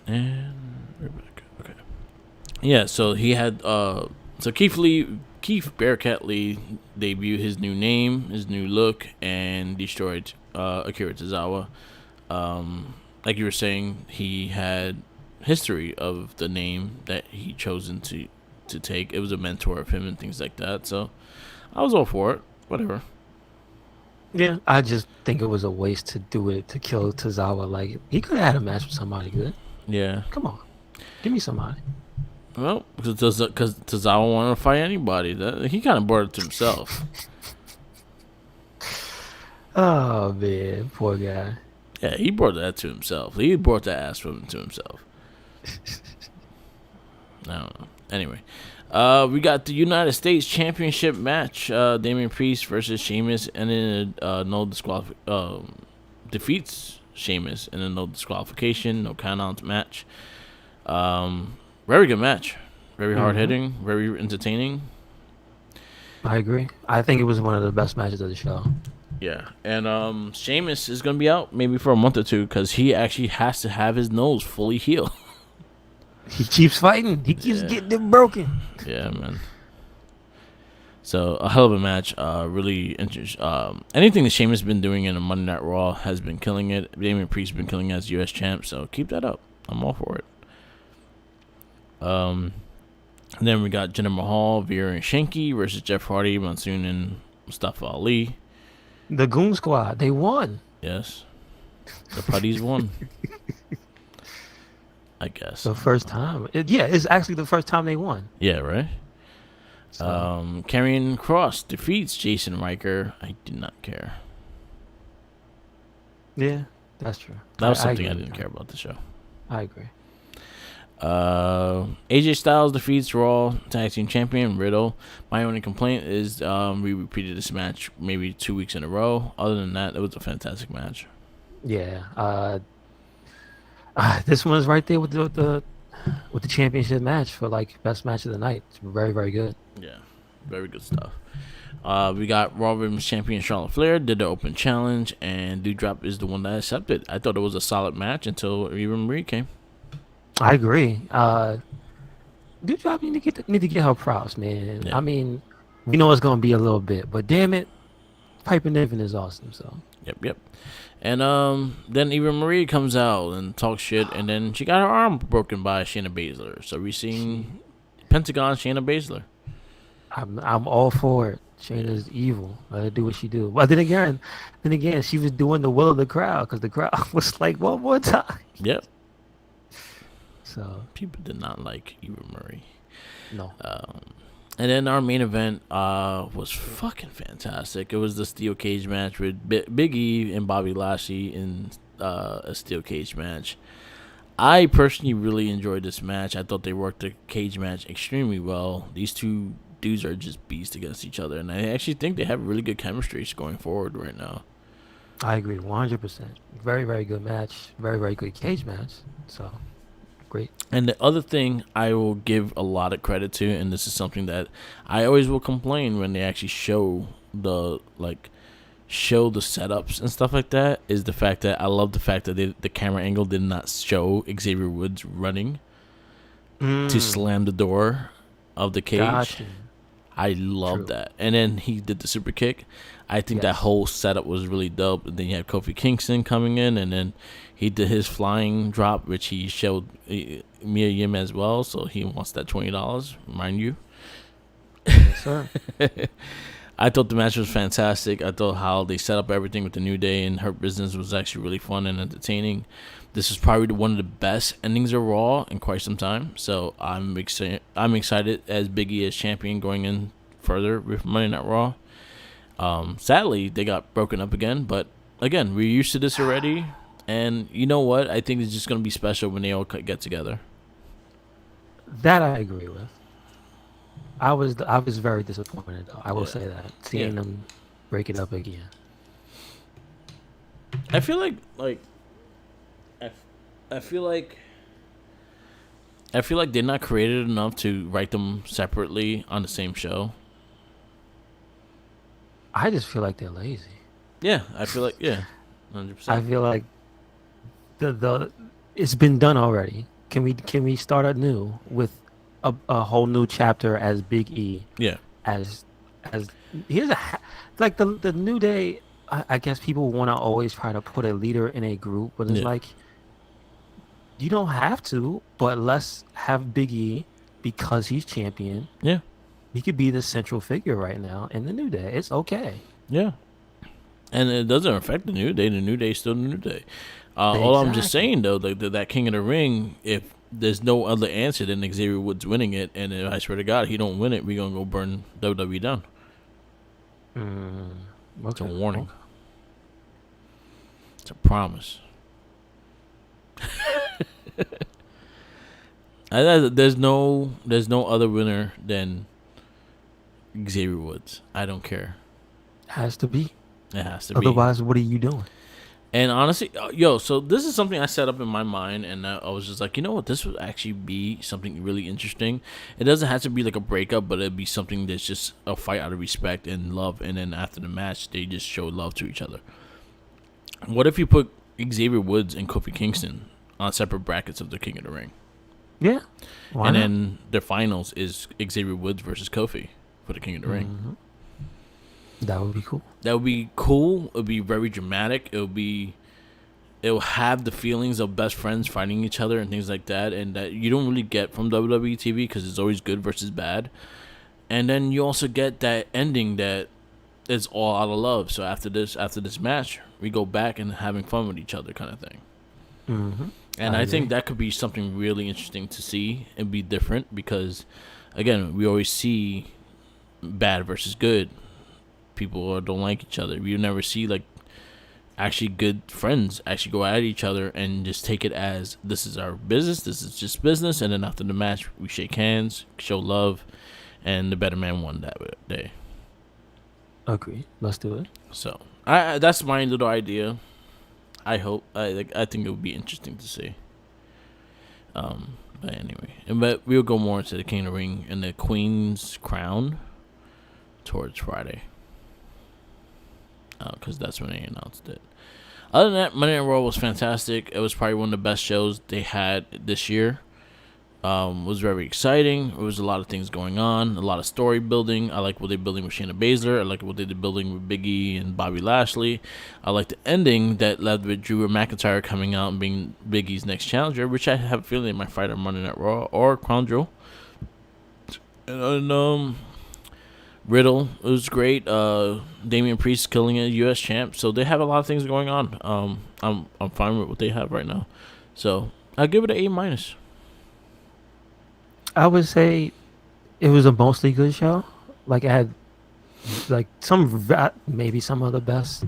And we're back. Okay. Yeah, so he had so Keith Bearcat Lee debuted his new name, his new look, and destroyed Akira Tozawa. Like you were saying, he had history of the name that he chosen to take. It was a mentor of him and things like that. So I was all for it. Whatever. Yeah, I just think it was a waste to do it to kill Tozawa. Like he could have had a match with somebody good. Yeah. Come on, give me somebody. Well, because Tozawa wanted to fight anybody. He kind of brought it to himself. Oh man, poor guy. Yeah, he brought that to himself. He brought that ass from to himself. I don't know. Anyway, we got the United States Championship match. Damian Priest versus Sheamus, and then no defeats Sheamus, and then no disqualification, no count-out match. Very good match. Very hard hitting. Very entertaining. I agree. I think it was one of the best matches of the show. Yeah, and Sheamus is gonna be out maybe for a month or two because he actually has to have his nose fully healed. He keeps fighting. He keeps getting it broken. Yeah, man. So a hell of a match. Really interesting. Anything that Sheamus has been doing in a Monday Night Raw has been killing it. Damian Priest has been killing it as U.S. champ. So keep that up. I'm all for it. And then we got Jinder Mahal, Veer, and Shanky versus Jeff Hardy, Monsoon, and Mustafa Ali. The Goon Squad, they won. Yes, the Putties won. I guess The first time. It's actually the first time they won. Yeah, right. So, Karrion Kross defeats Jason Riker. I did not care. yeah, that's true. That was something I didn't care about the show. I agree. AJ Styles defeats Raw Tag Team Champion Riddle. My only complaint is we repeated this match maybe 2 weeks in a row. Other than that, it was a fantastic match. Yeah. This one's right there with the championship match for like best match of the night. It's very, very good. Yeah, very good stuff. We got Raw Women's Champion Charlotte Flair did the open challenge, and Doudrop is the one that accepted. I thought it was a solid match until Eva Marie came. I agree. Doudrop need to get her props, man. Yeah. I mean, we know it's gonna be a little bit, but damn it, Piper Niven is awesome. So. Yep. And then Eva Marie comes out and talks shit, and then she got her arm broken by Shayna Baszler. So we're seeing Pentagon Shayna Baszler. I'm all for it. Shayna's evil. Let her do what she do. But then again, she was doing the will of the crowd because the crowd was like, one more time. Yep. So people did not like Eva Marie. No. And then our main event was fucking fantastic. It was the steel cage match with Big E and Bobby Lashley in a steel cage match. I personally really enjoyed this match. I thought they worked the cage match extremely well. These two dudes are just beasts against each other, and I actually think they have really good chemistry going forward right now. I agree 100%. Very, very good match. Very, very good cage match. So, great. And the other thing I will give a lot of credit to, and this is something that I always will complain when they actually show the setups and stuff like that, is the fact that I love the fact that the camera angle did not show Xavier Woods running to slam the door of the cage. Gotcha. I love that. And then he did the super kick. I think that whole setup was really dope. And then you had Kofi Kingston coming in, and then he did his flying drop, which he showed Mia Yim as well. So he wants that $20, mind you. Yes, sir. I thought the match was fantastic. I thought how they set up everything with the New Day and her business was actually really fun and entertaining. This is probably one of the best endings of Raw in quite some time. So I'm excited as Big E as champion going in further with Monday Night Raw. Sadly, they got broken up again. But again, we're used to this already. And you know what? I think it's just going to be special when they all get together. That I agree with. I was very disappointed, though. I will say that. Seeing them break it up again. I feel like I feel like they're not creative enough to write them separately on the same show. I just feel like they're lazy. Yeah, I feel like 100%. I feel like the it's been done already. Can we start anew with a whole new chapter as Big E Yeah. as as here's like the New Day. I guess people want to always try to put a leader in a group, but it's Yeah. like you don't have to. But let's have Big E because he's champion. Yeah. He could be the central figure right now in the New Day. It's okay. Yeah. And it doesn't affect the New Day. The New Day is still the New Day. All I'm just Exactly. saying, though, that King of the Ring, if there's no other answer than Xavier Woods winning it, and if, I swear to God, he don't win it, we're going to go burn WWE down. It's a Okay. warning. It's a promise. There's no other winner than Xavier Woods. I don't care. Has to be. It has to be. Otherwise, what are you doing? And honestly, so this is something I set up in my mind, and I was just like, you know what, this would actually be something really interesting. It doesn't have to be like a breakup, but it'd be something that's just a fight out of respect and love, and then after the match, they just show love to each other. What if you put Xavier Woods and Kofi Kingston on separate brackets of the King of the Ring? Yeah. Why And not? then the finals is Xavier Woods versus Kofi for the King of the Ring. Mm-hmm. That would be cool. That would be cool. It would be very dramatic. It'll have the feelings of best friends fighting each other and things like that, and that you don't really get from WWE TV because it's always good versus bad. And then you also get that ending that is all out of love. So after this match, we go back and having fun with each other, kind of thing. Mm-hmm. And I I think agree. that could be something really interesting to see and be different because, again, we always see bad versus good. People don't like each other. You never see like actually good friends actually go at each other and just take it as this is our business, this is just business, and then after the match we shake hands, show love, and the better man won that day. Agree. Let's do it. So I that's my little idea. I think it would be interesting to see. But anyway, but we'll go more into the King of the Ring and the Queen's Crown towards Friday. Because that's when they announced it. Other than that, Monday Night Raw was fantastic. It was probably one of the best shows they had this year. Was very exciting. There was a lot of things going on, a lot of story building. I like what they're building with Shayna Baszler. I like what they're building with Big E and Bobby Lashley. I like the ending that led with Drew McIntyre coming out and being Big E's next challenger, which I have a feeling they might fight on Monday Night Raw or Crown Jewel. And Riddle, it was great. Damian Priest killing a U.S. champ. So they have a lot of things going on. I'm fine with what they have right now. So I'll give it an A-. I would say it was a mostly good show. Like it had like maybe some of the best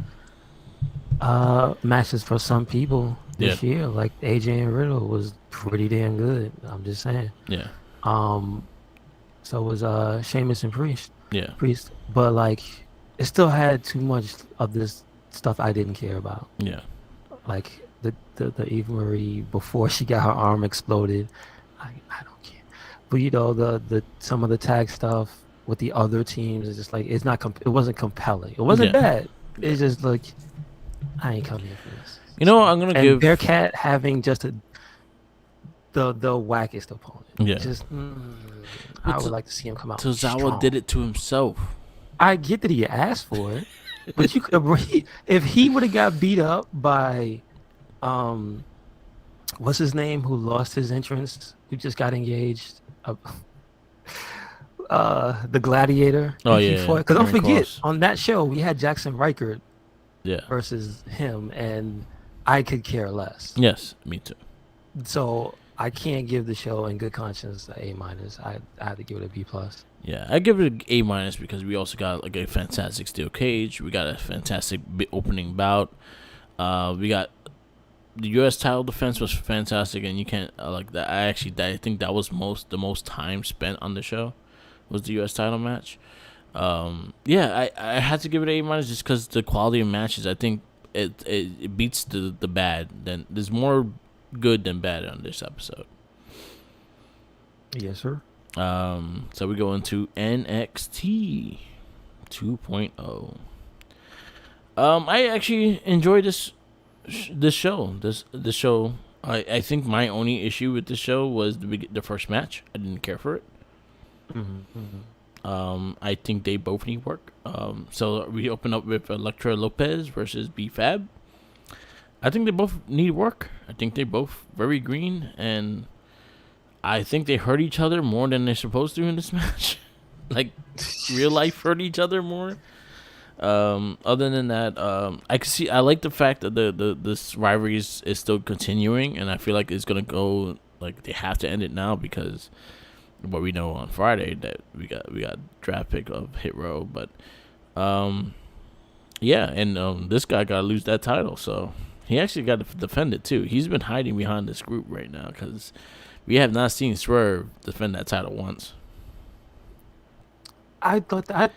matches for some people this year. Like AJ and Riddle was pretty damn good. I'm just saying. Yeah. So was Sheamus and Priest. Yeah. But like it still had too much of this stuff I didn't care about. Yeah. Like the Eva Marie before she got her arm exploded. I don't care. But you know the some of the tag stuff with the other teams is just like it wasn't compelling. It wasn't bad. It's just like I ain't coming here for this. You know what, I'm gonna give Bearcat having just the wackest opponent. Yeah. Just I would like to see him come out. Tozawa strong. did it to himself. I get that he asked for it, but you could if he would have got beat up by what's his name who lost his entrance, who just got engaged, the Gladiator. Oh yeah. Because don't Karrion forget Kross. on that show we had Jackson Reichert Yeah. versus him, and I could care less. Yes, me too. So I can't give the show in good conscience a A-. I have to give it a B+. Yeah, I give it an A- because we also got like a fantastic steel cage. We got a fantastic opening bout. We got the U.S. title defense was fantastic, and you can't like that. I think that was the most time spent on the show was the U.S. title match. Yeah, I had to give it an A- just because the quality of matches. I think it beats the bad. Then there's more good than bad on this episode. Yes, sir. So we go into NXT 2.0. I actually enjoyed this show. This show. I think my only issue with the show was the first match. I didn't care for it. I think they both need work. So we open up with Elektra Lopez versus B-Fab. I think they both need work. I think they're both very green, and I think they hurt each other more than they're supposed to in this match. Like, real life hurt each other more. Other than that, I like the fact that this rivalry is still continuing, and I feel like it's gonna go, like, they have to end it now because what we know on Friday that we got draft pick of Hit Row, but yeah, and this guy got to lose that title, so he actually got to defend it too. He's been hiding behind this group right now because we have not seen Swerve defend that title once. I thought that.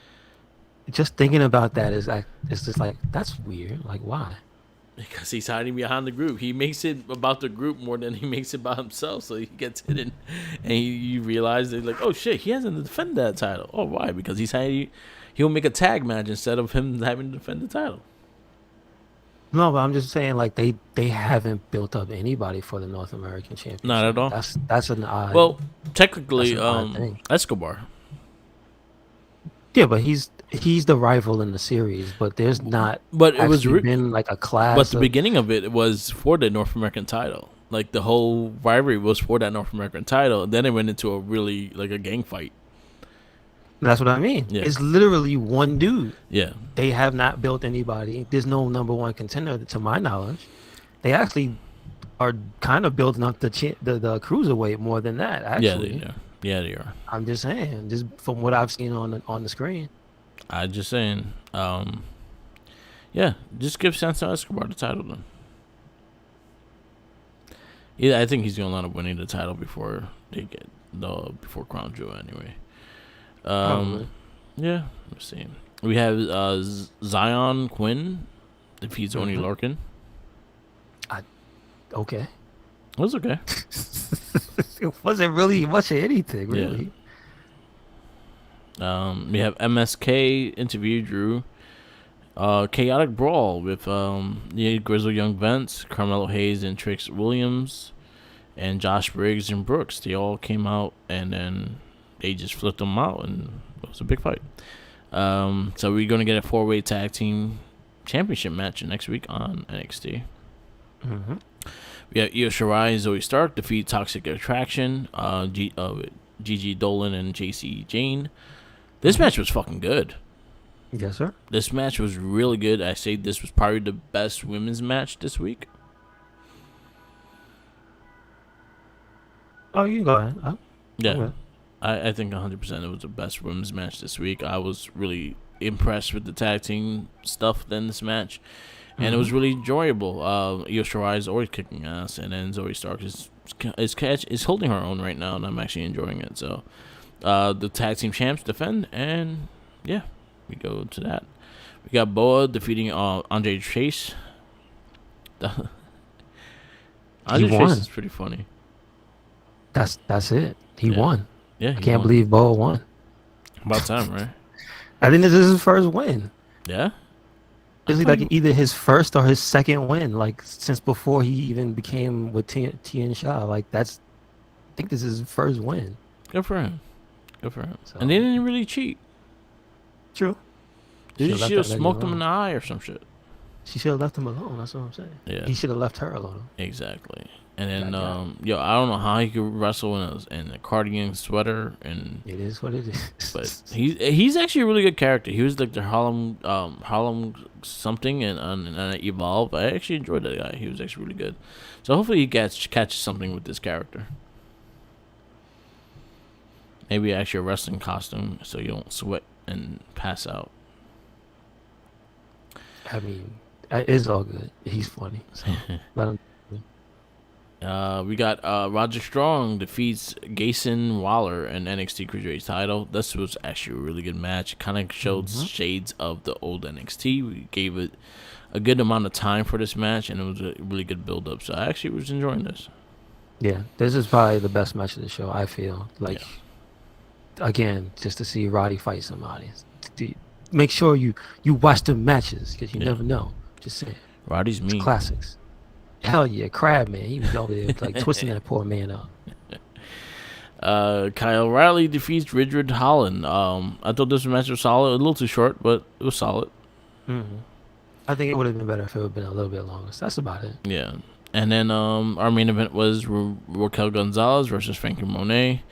Just thinking about that it's just like, that's weird. Like, why? Because he's hiding behind the group. He makes it about the group more than he makes it about himself. So he gets hidden, and you realize that, like, oh shit, he hasn't defended that title. Oh, why? Because he's hiding. He'll make a tag match instead of him having to defend the title. No, but I'm just saying, like, they haven't built up anybody for the North American Championship. Not at all. That's an odd. Well, technically, thing. Escobar. Yeah, but he's the rival in the series, but there's not. But it was been like a class. But the beginning of it was for the North American title. Like, the whole rivalry was for that North American title. And then it went into a really, like, a gang fight. That's what I mean. Yeah. It's literally one dude. Yeah. They have not built anybody. There's no number one contender to my knowledge. They actually are kind of building up the cruiserweight more than that. Actually. Yeah, they are. I'm just saying, just from what I've seen on the screen. I'm just saying, yeah, just give Santos Escobar the title then. Yeah, I think he's gonna end up winning the title before before Crown Jewel anyway. Yeah, let's see. We have Zion Quinn defeats Oney Lorcan. Okay. It was okay. It wasn't really much of anything, really. Yeah. We have MSK interview Drew. Chaotic Brawl with Grizzle Young Vents, Carmelo Hayes and Trix Williams, and Josh Briggs and Brooks. They all came out, and then they just flipped them out, and it was a big fight. So we're going to get a 4-way tag team championship match next week on NXT. Mm-hmm. We have Io Shirai and Zoe Stark defeat Toxic Attraction, Gigi Dolan and JC Jane. This match was fucking good. Yes, sir. This match was really good. I say this was probably the best women's match this week. Oh, you go ahead. Yeah. Okay. I think 100% it was the best women's match this week. I was really impressed with the tag team stuff in this match. And it was really enjoyable. Io Shirai is always kicking ass, and then Zoe Stark is holding her own right now, and I'm actually enjoying it. So, the tag team champs defend, and yeah, we go to that. We got Boa defeating Andre Chase. Andre Chase is pretty funny. That's it. He won. Yeah, I can't believe Boa won. About time, right? I think this is his first win. Yeah. This is like either his first or his second win, like since before he even became with Tian Sha. Like I think this is his first win. Good for him. So, and they didn't really cheat. True. She should have smoked him in the eye or some shit. She should have left him alone. That's what I'm saying. Yeah. He should have left her alone. Exactly. And then, I don't know how he could wrestle in a cardigan sweater, and it is what it is. But he's actually a really good character. He was like the Harlem something, and Evolve. I actually enjoyed that guy. He was actually really good. So hopefully he catches something with this character. Maybe actually a wrestling costume so you don't sweat and pass out. I mean, it's all good. He's funny. So let him. We got Roger Strong defeats Grayson Waller in NXT Cruiserweight title. This was actually a really good match. Kind of showed shades of the old NXT. We gave it a good amount of time for this match, and it was a really good build-up. So I actually was enjoying this. Yeah, this is probably the best match of the show, I feel. Again, just to see Roddy fight somebody. Make sure you watch the matches, because you never know. Just saying. Roddy's mean. Classics. Hell yeah, Crab Man. He was over there like twisting that poor man up. Kyle O'Reilly defeats Ridgewood Holland. I thought this match was solid. A little too short, but it was solid. Mm-hmm. I think it would have been better if it would have been a little bit longer. So that's about it. Yeah. And then our main event was Raquel Gonzalez versus Frankie Monet.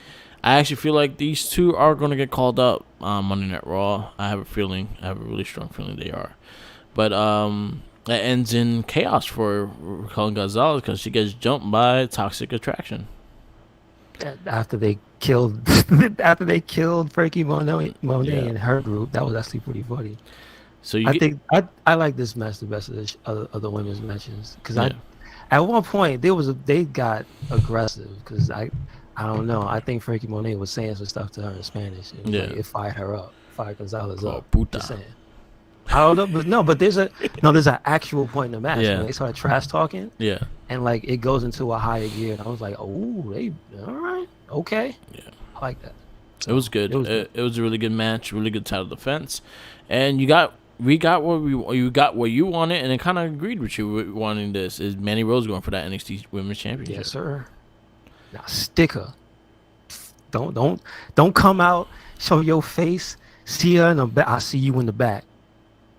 I actually feel like these two are going to get called up on Monday Night Raw. I have a really strong feeling they are. But that ends in chaos for Raquel Gonzalez because she gets jumped by Toxic Attraction. After they killed Frankie Monet and her group, that was actually pretty funny. So I like this match the best of the women's matches because at one point they got aggressive because I don't know, I think Frankie Monet was saying some stuff to her in Spanish. It fired her up, fired Gonzalez up. Puta. Just saying. I don't know, but there's an actual point in the match when they started trash talking. Yeah. And like it goes into a higher gear, and I was like, oh, they all right, okay. Yeah, I like that. So, it was good. It was a really good match, really good title defense, and we got what you wanted, and it kind of agreed with you wanting this. Is Mandy Rose going for that NXT Women's Championship? Yes, sir. Now sticker. Don't come out, show your face, see her in the back. I see you in the back.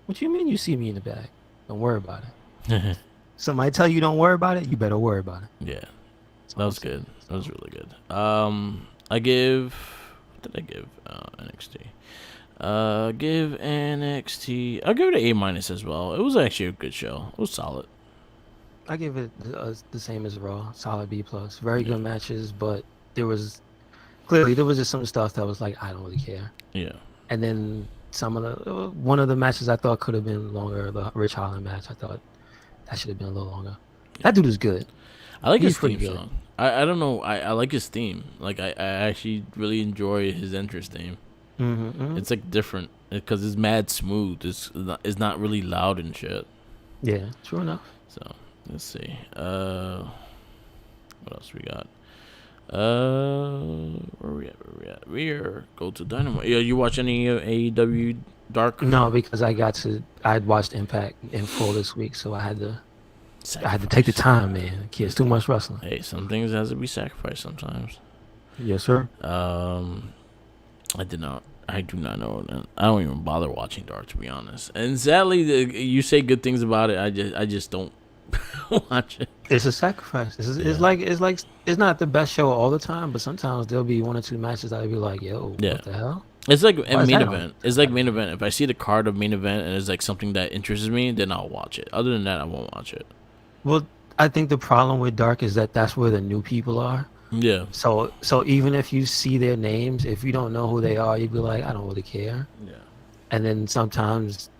What you mean you see me in the back? Don't worry about it. Somebody tell you don't worry about it, you better worry about it. Yeah. That was good. That was really good. What did I give NXT? Give NXT. I'll give it an A- as well. It was actually a good show. It was solid. I give it the same as Raw. Solid B+. Very good matches, but there was just some stuff that was like, I don't really care. Yeah. And then one of the matches I thought could have been longer, the Rich Holland match, I thought that should have been a little longer. That dude is good. I like his theme song. I don't know. I like his theme. Like I actually really enjoy his entrance theme. Mm-hmm. It's like different because it's mad smooth. It's not really loud and shit. Yeah, true enough. So let's see. What else we got? Where we at? We're go to Dynamite. Yeah, you watch any AEW Dark? No, because I'd watched Impact in full this week, so I had to take the time, man. It's too much wrestling. Hey, some things has to be sacrificed sometimes. Yes, sir. I do not know. I don't even bother watching Dark, to be honest. And sadly, you say good things about it. I just don't watch it. It's a sacrifice. It's it's not the best show all the time, but sometimes there'll be one or two matches that I'll be like, yo, what the hell? It's like a main event. It's like main event. If I see the card of main event and it's like something that interests me, then I'll watch it. Other than that, I won't watch it. Well, I think the problem with Dark is that's where the new people are. Yeah. So even if you see their names, if you don't know who they are, you'd be like, I don't really care. Yeah. And then sometimes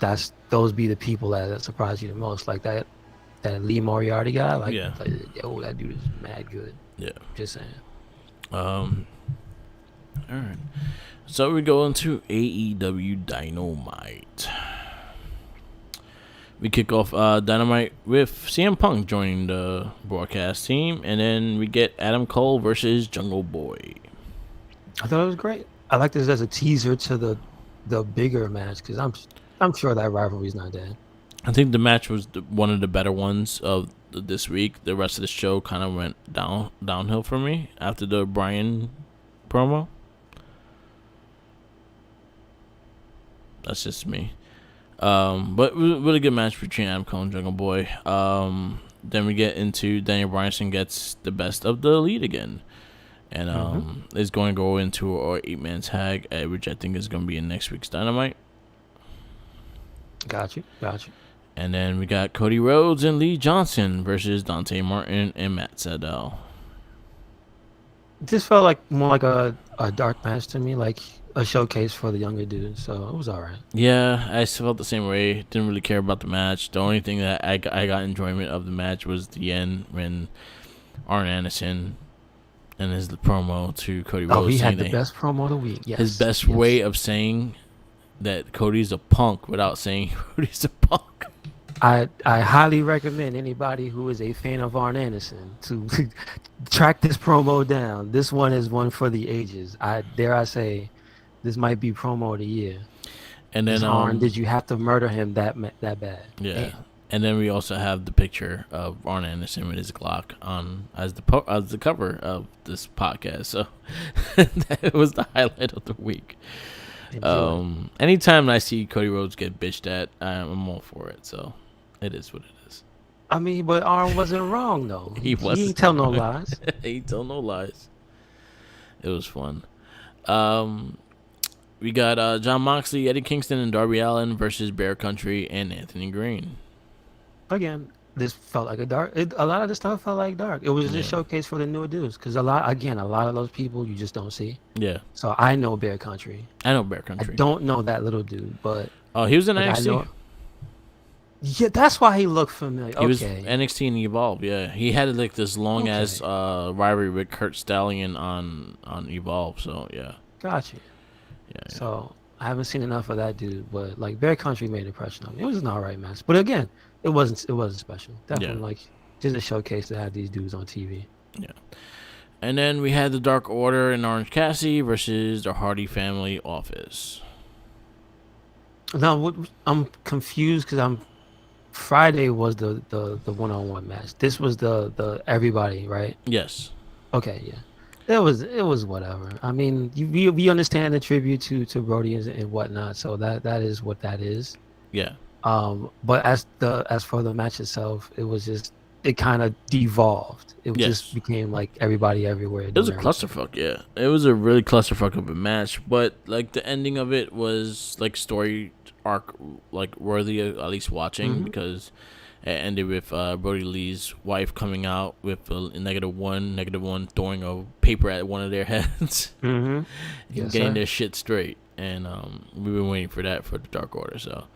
those be the people that surprise you the most, like that Lee Moriarty guy. Like, yo, that dude is mad good. Yeah. Just saying. All right. So we go into AEW Dynamite. We kick off Dynamite with CM Punk joining the broadcast team, and then we get Adam Cole versus Jungle Boy. I thought it was great. I like this as a teaser to the bigger match because I'm sure that rivalry's not dead. I think the match was one of the better ones of this week. The rest of the show kind of went downhill for me after the Bryan promo. That's just me. But really good match between Adam Cole and Jungle Boy. Then we get into Daniel Bryanson gets the best of the Elite again. And is going to go into our 8-man tag, which I think is going to be in next week's Dynamite. Got you. And then we got Cody Rhodes and Lee Johnson versus Dante Martin and Matt Sydal. This felt like more like a dark match to me, like a showcase for the younger dudes, so it was all right. Yeah, I felt the same way. Didn't really care about the match. The only thing that I got enjoyment of the match was the end when Arn Anderson and his promo to Cody Rhodes. Oh, he had the best promo of the week. Yes. His best way of saying that Cody's a punk without saying Cody's a punk. I highly recommend anybody who is a fan of Arn Anderson to track this promo down. This one is one for the ages. I say this might be promo of the year. And then Arn, did you have to murder him that bad? Yeah. Damn. And then we also have the picture of Arn Anderson with his Glock on as the cover of this podcast. So that was the highlight of the week. Anytime I see Cody Rhodes get bitched at, I'm all for it. So it is what it is. I mean, but Arn wasn't wrong though. He ain't tell no lies. He told no lies. It was fun. We got Jon Moxley, Eddie Kingston, and Darby Allin versus Bear Country and Anthony Green. Again, this felt like a lot of the stuff felt like dark. It was a showcase for the newer dudes because a lot of those people you just don't see. Yeah. So I know Bear Country. I know Bear Country. I don't know that little dude, but he was in NXT. Yeah, that's why he looked familiar. He was NXT and Evolve. Yeah, he had like this long ass rivalry with Kurt Stallion on Evolve. So yeah. Gotcha. Yeah. So I haven't seen enough of that dude, but like Bear Country made an impression on me. It was an alright match, but again, it wasn't special. Definitely like just a showcase to have these dudes on TV. Yeah. And then we had the Dark Order and Orange Cassidy versus the Hardy Family Office. Now I'm confused because Friday was the one-on-one match. This was the everybody, right? Yes. Okay, yeah. It was whatever. I mean, we understand the tribute to Brody and whatnot, so that is what that is. Yeah. But as for the match itself, it was just it kind of devolved. It just became like everybody everywhere. It was a clusterfuck, yeah. It was a really clusterfuck of a match, but like the ending of it was like story arc like worthy of at least watching because it ended with Brody Lee's wife coming out with a -1 throwing a paper at one of their heads, getting their shit straight, and we've been waiting for that for the Dark Order. So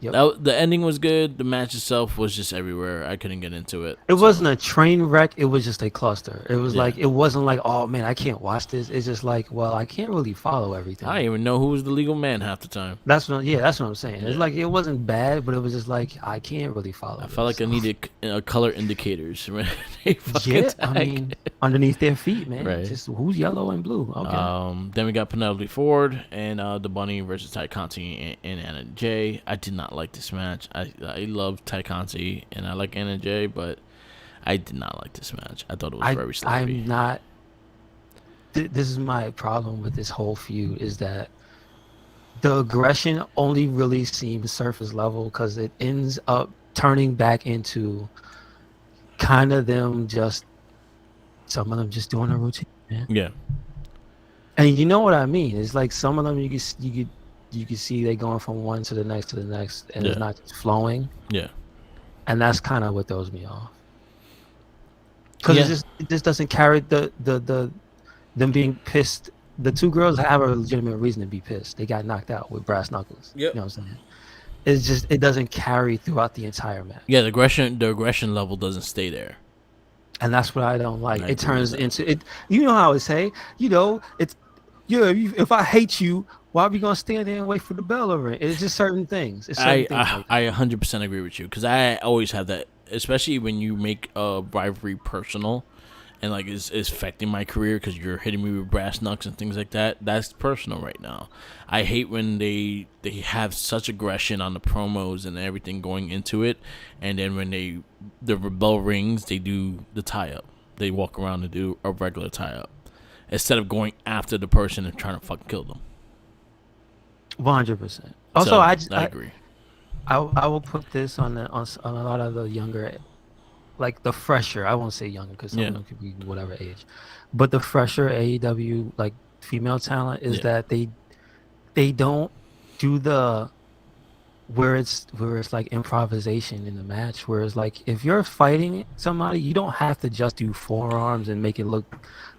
the ending was good. The match itself was just everywhere. I couldn't get into it. It wasn't a train wreck. It was just a cluster. It was like it wasn't like, oh man, I can't watch this. It's just like, well, I can't really follow everything. I didn't even know who was the legal man half the time. That's what I'm saying. It's like it wasn't bad, but it was just like I can't really follow. I felt like I needed color indicators. I mean, underneath their feet, man. Right. Just who's yellow and blue. Okay. Then we got Penelope Ford and the Bunny versus Ty Conti and Anna Jay. I did not like this match. I love Ty Conti and I like Anna Jay, but I did not like this match. I thought it was very sloppy. I'm not. This is my problem with this whole feud is that the aggression only really seems surface level because it ends up turning back into kind of some of them just doing a routine, man. Yeah. And you know what I mean? It's like some of them you can see they going from one to the next, and it's not just flowing. Yeah. And that's kind of what throws me off. Because it just doesn't carry the them being pissed. The two girls have a legitimate reason to be pissed. They got knocked out with brass knuckles. Yep. You know what I'm saying? It's just it doesn't carry throughout the entire match. Yeah, the aggression level doesn't stay there. And that's what I don't like. It turns into it. You know how I would say, it's if I hate you, why are we gonna stand there and wait for the bell to ring? It's just certain things. I 100% agree with you because I always have that, especially when you make a rivalry personal, and like it's affecting my career because you're hitting me with brass knucks and things like that. That's personal right now. I hate when they have such aggression on the promos and everything going into it, and then when the bell rings, they do the tie up. They walk around and do a regular tie up instead of going after the person and trying to fucking kill them. 100%. Also, so, I agree. I will put this on a lot of the younger, like the fresher. I won't say younger because some of them could be whatever age, but the fresher AEW like female talent is that they don't do the where it's like improvisation in the match. Whereas like if you're fighting somebody, you don't have to just do forearms and make it look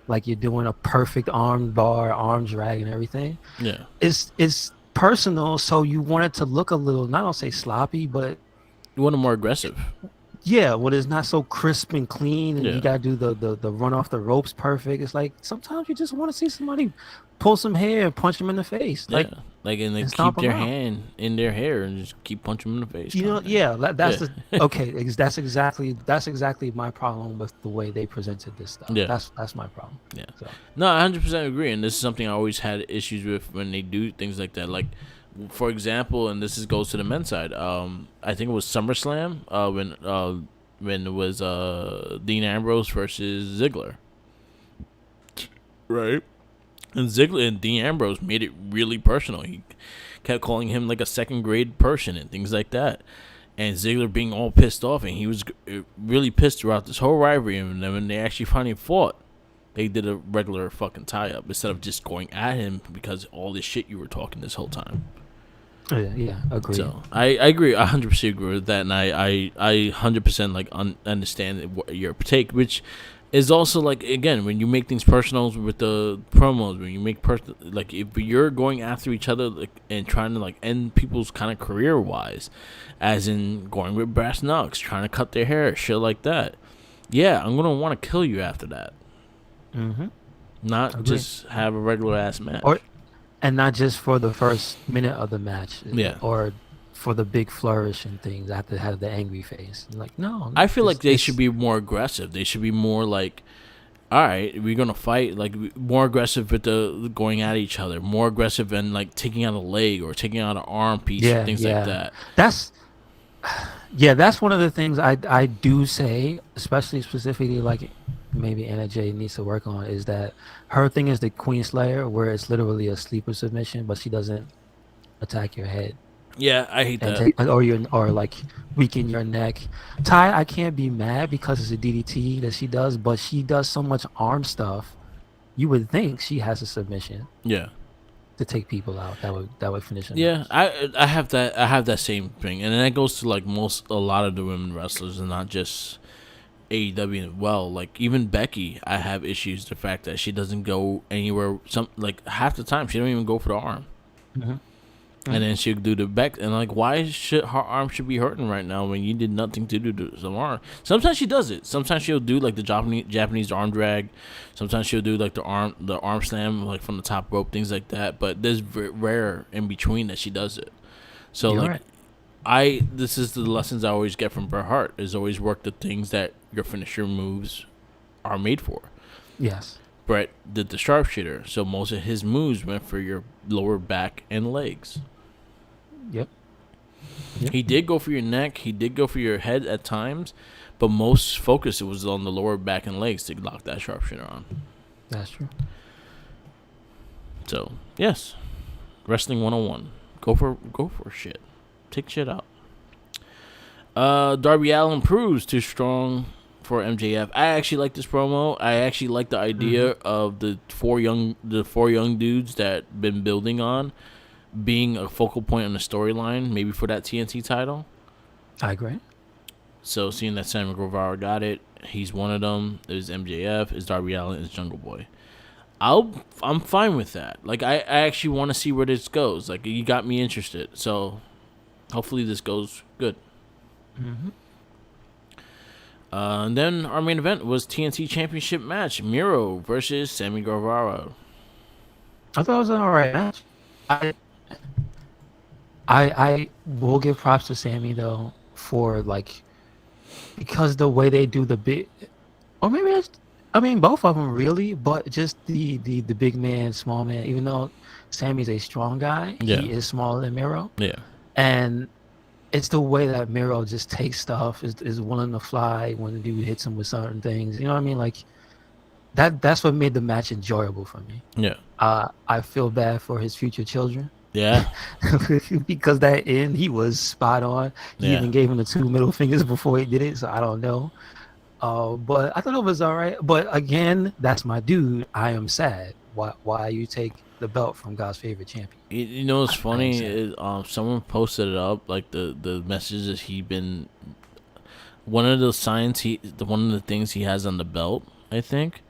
like you're doing a perfect arm bar, arm drag, and everything. Yeah, it's personal, so you want it to look a little, not I'll say sloppy, but you want it more aggressive. Yeah, well, it's not so crisp and clean, and you gotta do the run off the ropes perfect. It's like sometimes you just want to see somebody pull some hair and punch them in the face. And they keep their hand in their hair and just keep punching them in the face. That's exactly my problem with the way they presented this stuff. Yeah. That's my problem. Yeah. So. No, I 100% agree, and this is something I always had issues with when they do things like that. Like for example, and goes to the men's side. I think it was SummerSlam when it was Dean Ambrose versus Ziggler, right? And Ziggler and Dean Ambrose made it really personal. He kept calling him like a second grade person and things like that. And Ziggler being all pissed off, and he was really pissed throughout this whole rivalry. And then when they actually finally fought, they did a regular fucking tie-up instead of just going at him because all this shit you were talking this whole time. Yeah, agree. So I agree, 100% agree with that, and I 100% like understand your take, which is also like, again, when you make things personal with the promos, when you make like if you're going after each other like and trying to like end people's kind of career wise, as in going with brass knucks, trying to cut their hair, shit like that. Yeah, I'm gonna want to kill you after that. Mm-hmm. Not just have a regular ass match. And not just for the first minute of the match. Yeah. Or for the big flourish and things. I have to have the angry face. Like, no. I feel like they should be more aggressive. They should be more like, all right, we're going to fight. Like, more aggressive with the going at each other. More aggressive and, like, taking out a leg or taking out an arm piece and things like that. That's one of the things I do say, especially specifically, like, maybe Anna Jay needs to work on, is that her thing is the Queen Slayer, where it's literally a sleeper submission, but she doesn't attack your head. Yeah, I hate that. Or like weaken your neck. Ty, I can't be mad because it's a DDT that she does, but she does so much arm stuff. You would think she has a submission. Yeah. To take people out, that would finish them. Yeah, I have that same thing, and that goes to like a lot of the women wrestlers, and not just AEW as well. Like even Becky, I have issues the fact that she doesn't go anywhere. Like half the time she don't even go for the arm. Mm-hmm. And then she'll do the back, and like, why should her arm should be hurting right now when you did nothing to do to the arm? Sometimes she does it. Sometimes she'll do like the Japanese arm drag. Sometimes she'll do like the arm slam, like from the top rope, things like that. But there's rare in between that she does it. So you're right. This is the lessons I always get from Bret Hart, is always work the things that your finisher moves are made for. Yes. Bret did the sharpshooter, so most of his moves went for your lower back and legs. Yep. He did go for your neck. He did go for your head at times, but most focus it was on the lower back and legs to lock that sharpshooter on. That's true. So yes, wrestling 101. Go for shit. Take shit out. Darby Allin proves too strong for MJF. I actually like this promo. I actually like the idea of the four young dudes that been building on being a focal point on the storyline, maybe for that TNT title. I agree. So seeing that Sammy Guevara got it, he's one of them. There's MJF, is Darby Allin, is Jungle Boy. I'm fine with that. Like I actually want to see where this goes. Like you got me interested. So hopefully this goes good. Mm-hmm. And then our main event was TNT Championship match, Miro versus Sammy Guevara. I thought it was an alright match. I will give props to Sammy though for like, because the way they do the big, or maybe both of them really, but just the big man, small man. Even though Sammy's a strong guy, he is smaller than Miro. Yeah, and it's the way that Miro just takes stuff, is willing to fly when the dude hits him with certain things. You know what I mean? Like that's what made the match enjoyable for me. Yeah. I feel bad for his future children. Yeah. Because that end, he was spot on. He even gave him the 2 middle fingers before he did it, so I don't know. But I thought it was all right. But again, that's my dude. I am sad. Why you take the belt from God's favorite champion? You know what's funny is someone posted it up, like the messages he been, one of the signs one of the things he has on the belt, I think,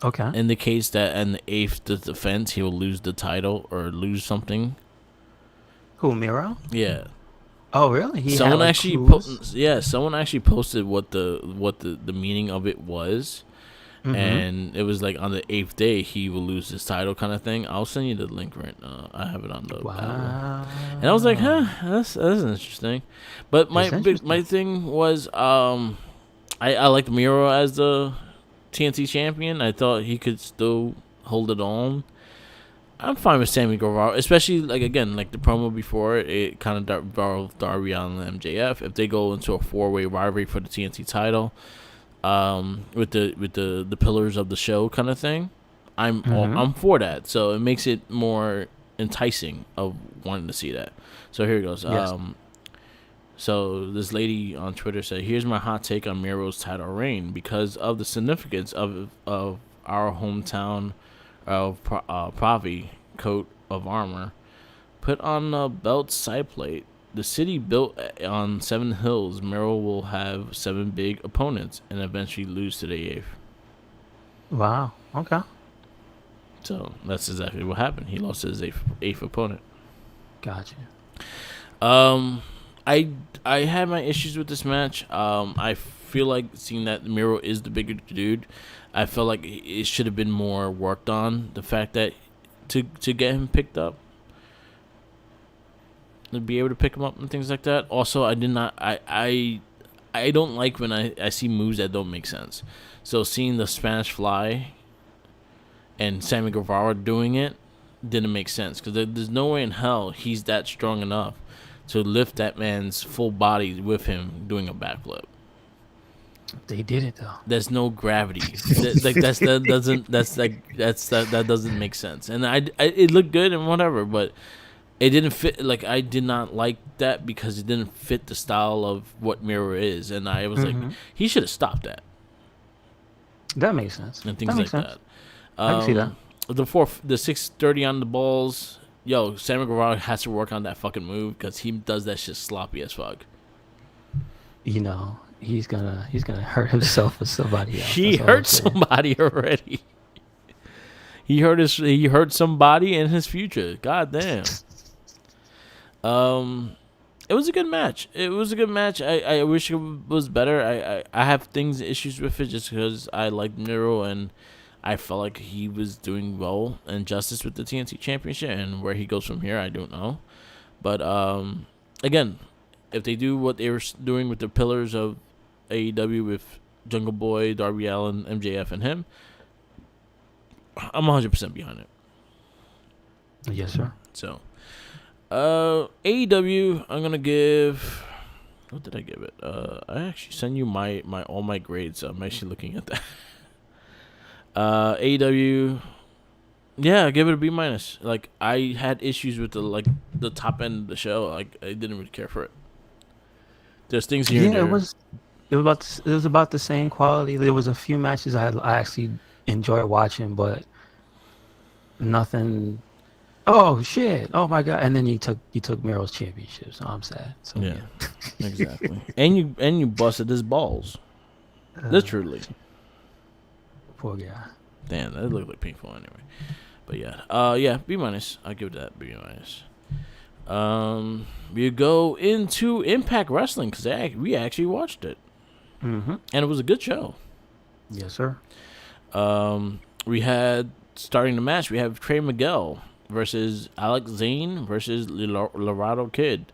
okay, indicates that in the 8th defense he will lose the title or lose something. Who, Miro? Yeah. Oh really? Someone actually someone actually posted what the meaning of it was. Mm-hmm. And it was like on the 8th day he will lose his title kind of thing. I'll send you the link right now. I have it on the Babble. And I was like, that's interesting. But my thing was I liked Miro as the TNT champion. I thought he could still hold it on. I'm fine with Sammy Guevara, especially like again like the promo before it kind of borrowed Darby Allin and MJF. If they go into a 4-way rivalry for the TNT title, with the pillars of the show kind of thing, I'm for that. So it makes it more enticing of wanting to see that. So here it goes. Yes. So this lady on Twitter said, "Here's my hot take on Miro's title reign because of the significance of our hometown of Pravi coat of armor. Put on the belt side plate. The city built on 7 hills. Miro will have 7 big opponents and eventually lose to the 8th." Wow. Okay. So that's exactly what happened. He lost to his eighth opponent. Gotcha. I had my issues with this match. I feel like seeing that Miro is the bigger dude, I felt like it should have been more worked on. The fact that to get him picked up, to be able to pick him up and things like that. Also, I don't like when I see moves that don't make sense. So seeing the Spanish Fly and Sammy Guevara doing it didn't make sense because there's no way in hell he's that strong enough to lift that man's full body with him doing a backflip. They did it though. There's no gravity. That doesn't make sense. And it looked good and whatever, but it didn't fit. Like I did not like that because it didn't fit the style of what Miro is, and I was like, he should have stopped that. That makes sense. And things like that. I can see that. The 630 on the balls. Yo, Sammy Guevara has to work on that fucking move because he does that shit sloppy as fuck. You know, he's gonna hurt himself or somebody else. He hurt somebody already. He hurt somebody in his future. God damn. It was a good match. I wish it was better. I have issues with it just because I like Miro and I felt like he was doing well and justice with the TNT Championship, and where he goes from here, I don't know. But again, if they do what they were doing with the pillars of AEW with Jungle Boy, Darby Allin, MJF, and him, I'm 100% behind it. Yes, sir. So, AEW, I'm gonna give. What did I give it? I actually sent you my all my grades. So I'm actually looking at that. AEW, yeah, give it a B-. Like I had issues with the top end of the show. Like I didn't really care for it. There's things here. Yeah, it was about the same quality. There was a few matches I actually enjoyed watching, but nothing. Oh shit! Oh my god! And then you took Miro's championship, so I'm sad. So, yeah. Exactly. And you busted his balls, literally. Poor guy. Damn, that looked like painful anyway. But yeah, B-. I'll give that B-. We go into Impact Wrestling because we actually watched it, and it was a good show. Yes, sir. We had starting the match. We have Trey Miguel versus Alex Zane versus Laredo Kid,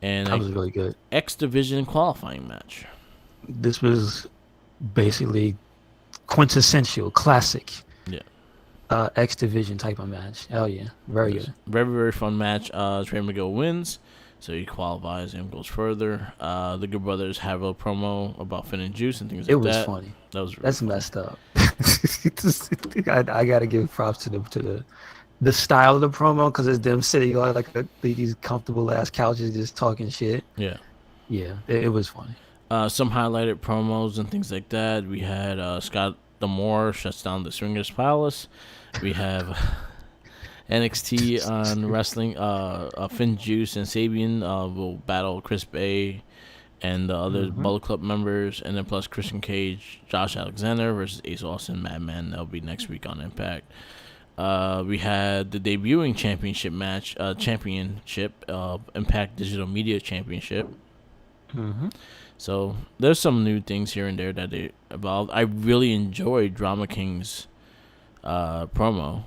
and that was really good. X Division qualifying match. This was basically quintessential classic. Yeah. X Division type of match. Hell yeah, very good. Very very fun match. Trey Miguel wins, so he qualifies and goes further. The Good Brothers have a promo about Finn and Juice and things like that. It was funny. That was really That's funny. messed up. I gotta give props to the style of the promo because it's them sitting on these comfortable ass couches just talking shit. Yeah. Yeah, it was funny. Some highlighted promos and things like that. We had Scott D'Amore shuts down the Swingers Palace. We have NXT on wrestling. Finn Juice and Sabian will battle Chris Bay and the other Bullet Club members, and then plus Christian Cage, Josh Alexander versus Ace Austin, Madman. That'll be next week on Impact. We had the debuting championship match, Impact Digital Media Championship. So there's some new things here and there that they evolved. I really enjoyed Drama King's promo.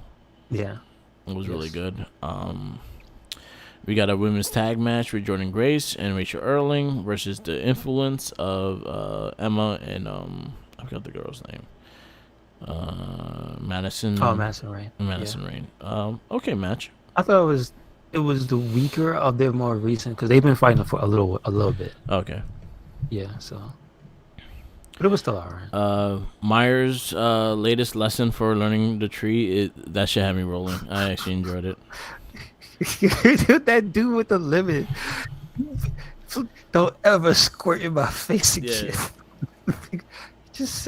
Yeah, it was really good. We got a women's tag match with Jordan Grace and Rachel Erling versus the Influence of Emma and I forgot the girl's name. Madison. Oh, Madison Rain. Madison Rain. Okay, match. I thought it was the weaker of their more recent because they've been fighting for a little bit. Okay. Yeah, so. But it was still alright. Myers' latest lesson for learning the tree, that shit had me rolling. I actually enjoyed it. That dude with the limit. Don't ever squirt in my face again. Yeah.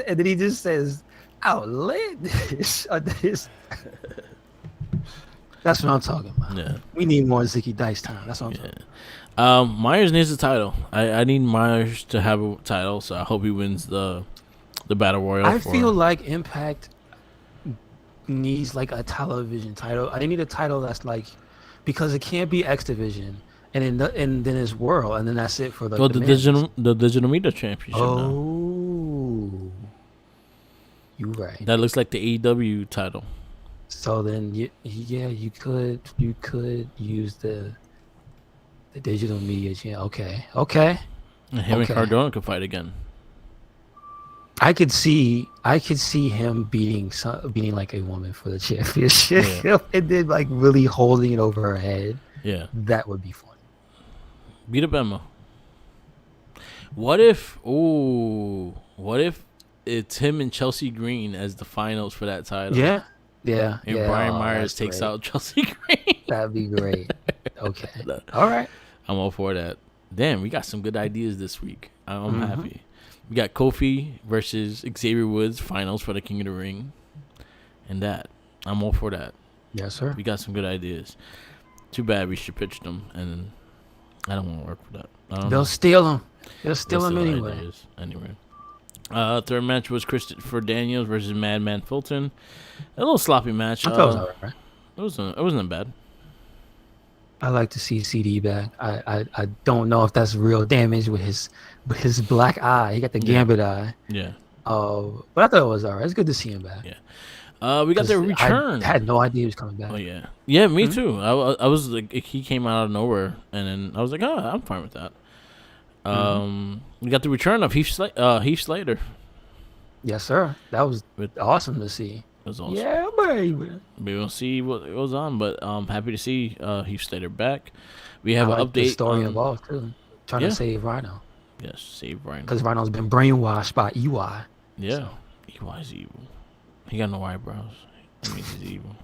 And then he just says, outlandish. That's what I'm talking about. Yeah. We need more Zicky Dice time. That's what I'm talking about. Myers needs a title. I need Myers to have a title, so I hope he wins the Battle Royal. I feel like Impact needs like a television title. I need a title that's like, because it can't be X Division. And then it's World, and then that's it for the digital media championship. Oh, you right. That looks like the AEW title. So then, you could use the digital media channel. Okay. And him and Cardona could fight again. I could see him beating like a woman for the championship, and then like really holding it over her head. Yeah, that would be fun. Beat up Emma. What if it's him and Chelsea Green as the finals for that title? Yeah. And Brian Myers takes out Chelsea Green. That'd be great. Okay. All right. I'm all for that. Damn, we got some good ideas this week. I'm happy. We got Kofi versus Xavier Woods finals for the King of the Ring. And that. I'm all for that. Yes, sir. We got some good ideas. Too bad we should pitch them, and I don't want to work for that. They'll steal them. They'll steal them anyway. Third match was Christopher Daniels versus Madman Fulton. A little sloppy match. I thought it was alright. It wasn't bad. I like to see CD back. I don't know if that's real damage with his black eye. He got the gambit eye. Yeah. But I thought it was alright. It's good to see him back. Yeah. We got their return. I had no idea he was coming back. Oh yeah. Yeah, me too. I was like, he came out of nowhere, and then I was like, oh, I'm fine with that. We got the return of Heath Slater. Yes, sir. That was awesome to see. It was awesome. Yeah, baby. We'll see what goes on, but I'm happy to see Heath Slater back. We have an update. The story involved too. Trying to save Rhino. Yes, save Rhino. Because Rhino's been brainwashed by EY. Yeah, so. EY's evil. He got no eyebrows. That means he's evil.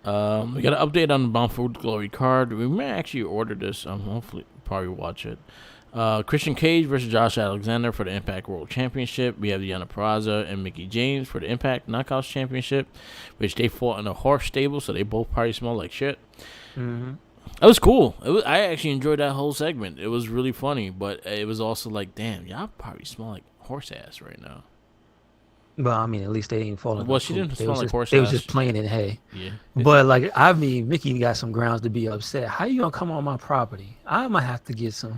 We got an update on the Bound for Glory card. We may actually order this. Hopefully, probably watch it. Christian Cage versus Josh Alexander for the Impact World Championship. We have Deonna Purrazzo and Mickie James for the Impact Knockouts Championship, which they fought in a horse stable, so they both probably smell like shit. That was cool. I actually enjoyed that whole segment. It was really funny, but it was also like, damn, y'all probably smell like horse ass right now. Well, I mean, at least they didn't fall in. Well, she didn't smell like horse ass. They was just playing in hay. Yeah. But like, I mean, Mickey got some grounds to be upset. How you gonna come on my property? I might have to get some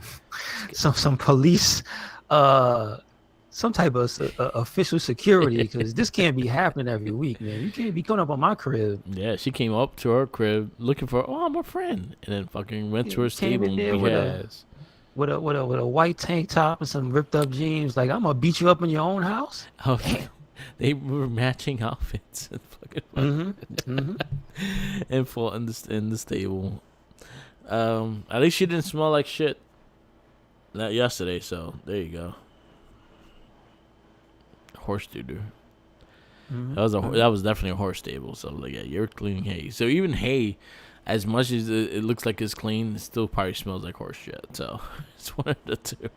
police, some type of official security, because this can't be happening every week, man. You can't be coming up on my crib. Yeah, she came up to her crib looking for, I'm a friend, and then fucking went to her stable and beat her ass. With a white tank top and some ripped up jeans. Like, I'm gonna beat you up in your own house. Oh, they were matching outfits and fucking and fought in the stable. At least she didn't smell like shit that yesterday. So there you go. Horse doo-doo. That was definitely a horse stable. So like, yeah, you're cleaning hay. So even hay, as much as it looks like it's clean, it still probably smells like horse shit. So it's one of the two.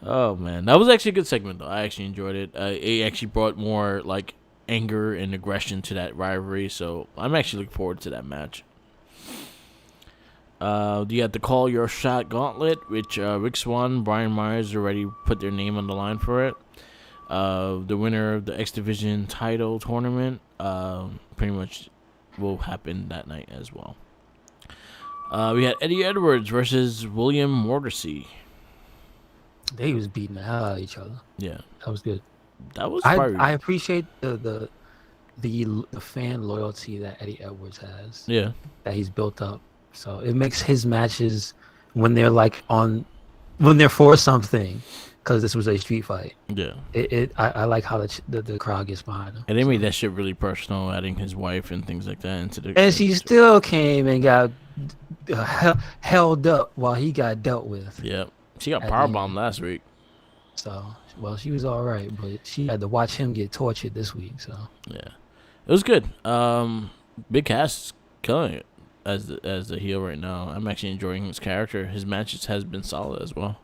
Oh man, that was actually a good segment though. I actually enjoyed it. It actually brought more like anger and aggression to that rivalry. So I'm actually looking forward to that match. You had the Call Your Shot Gauntlet, which Rick Swann, Brian Myers already put their name on the line for it. The winner of the X Division title tournament pretty much will happen that night as well. We had Eddie Edwards versus William Morrissey. They was beating the hell out of each other. Yeah, that was good. That was. I appreciate the fan loyalty that Eddie Edwards has. Yeah, that he's built up. So it makes his matches, when they're like on when they're for something, because this was a street fight. Yeah. I like how the crowd gets behind them. And they made that shit really personal, adding his wife and things like that into the. And she still came and got held up while he got dealt with. Yep. She got At the powerbombed end. last week. So, well, she was all right, but she had to watch him get tortured this week. So, Yeah. It was good. Big Cass is killing it as the heel right now. I'm actually enjoying his character. His matches has been solid as well.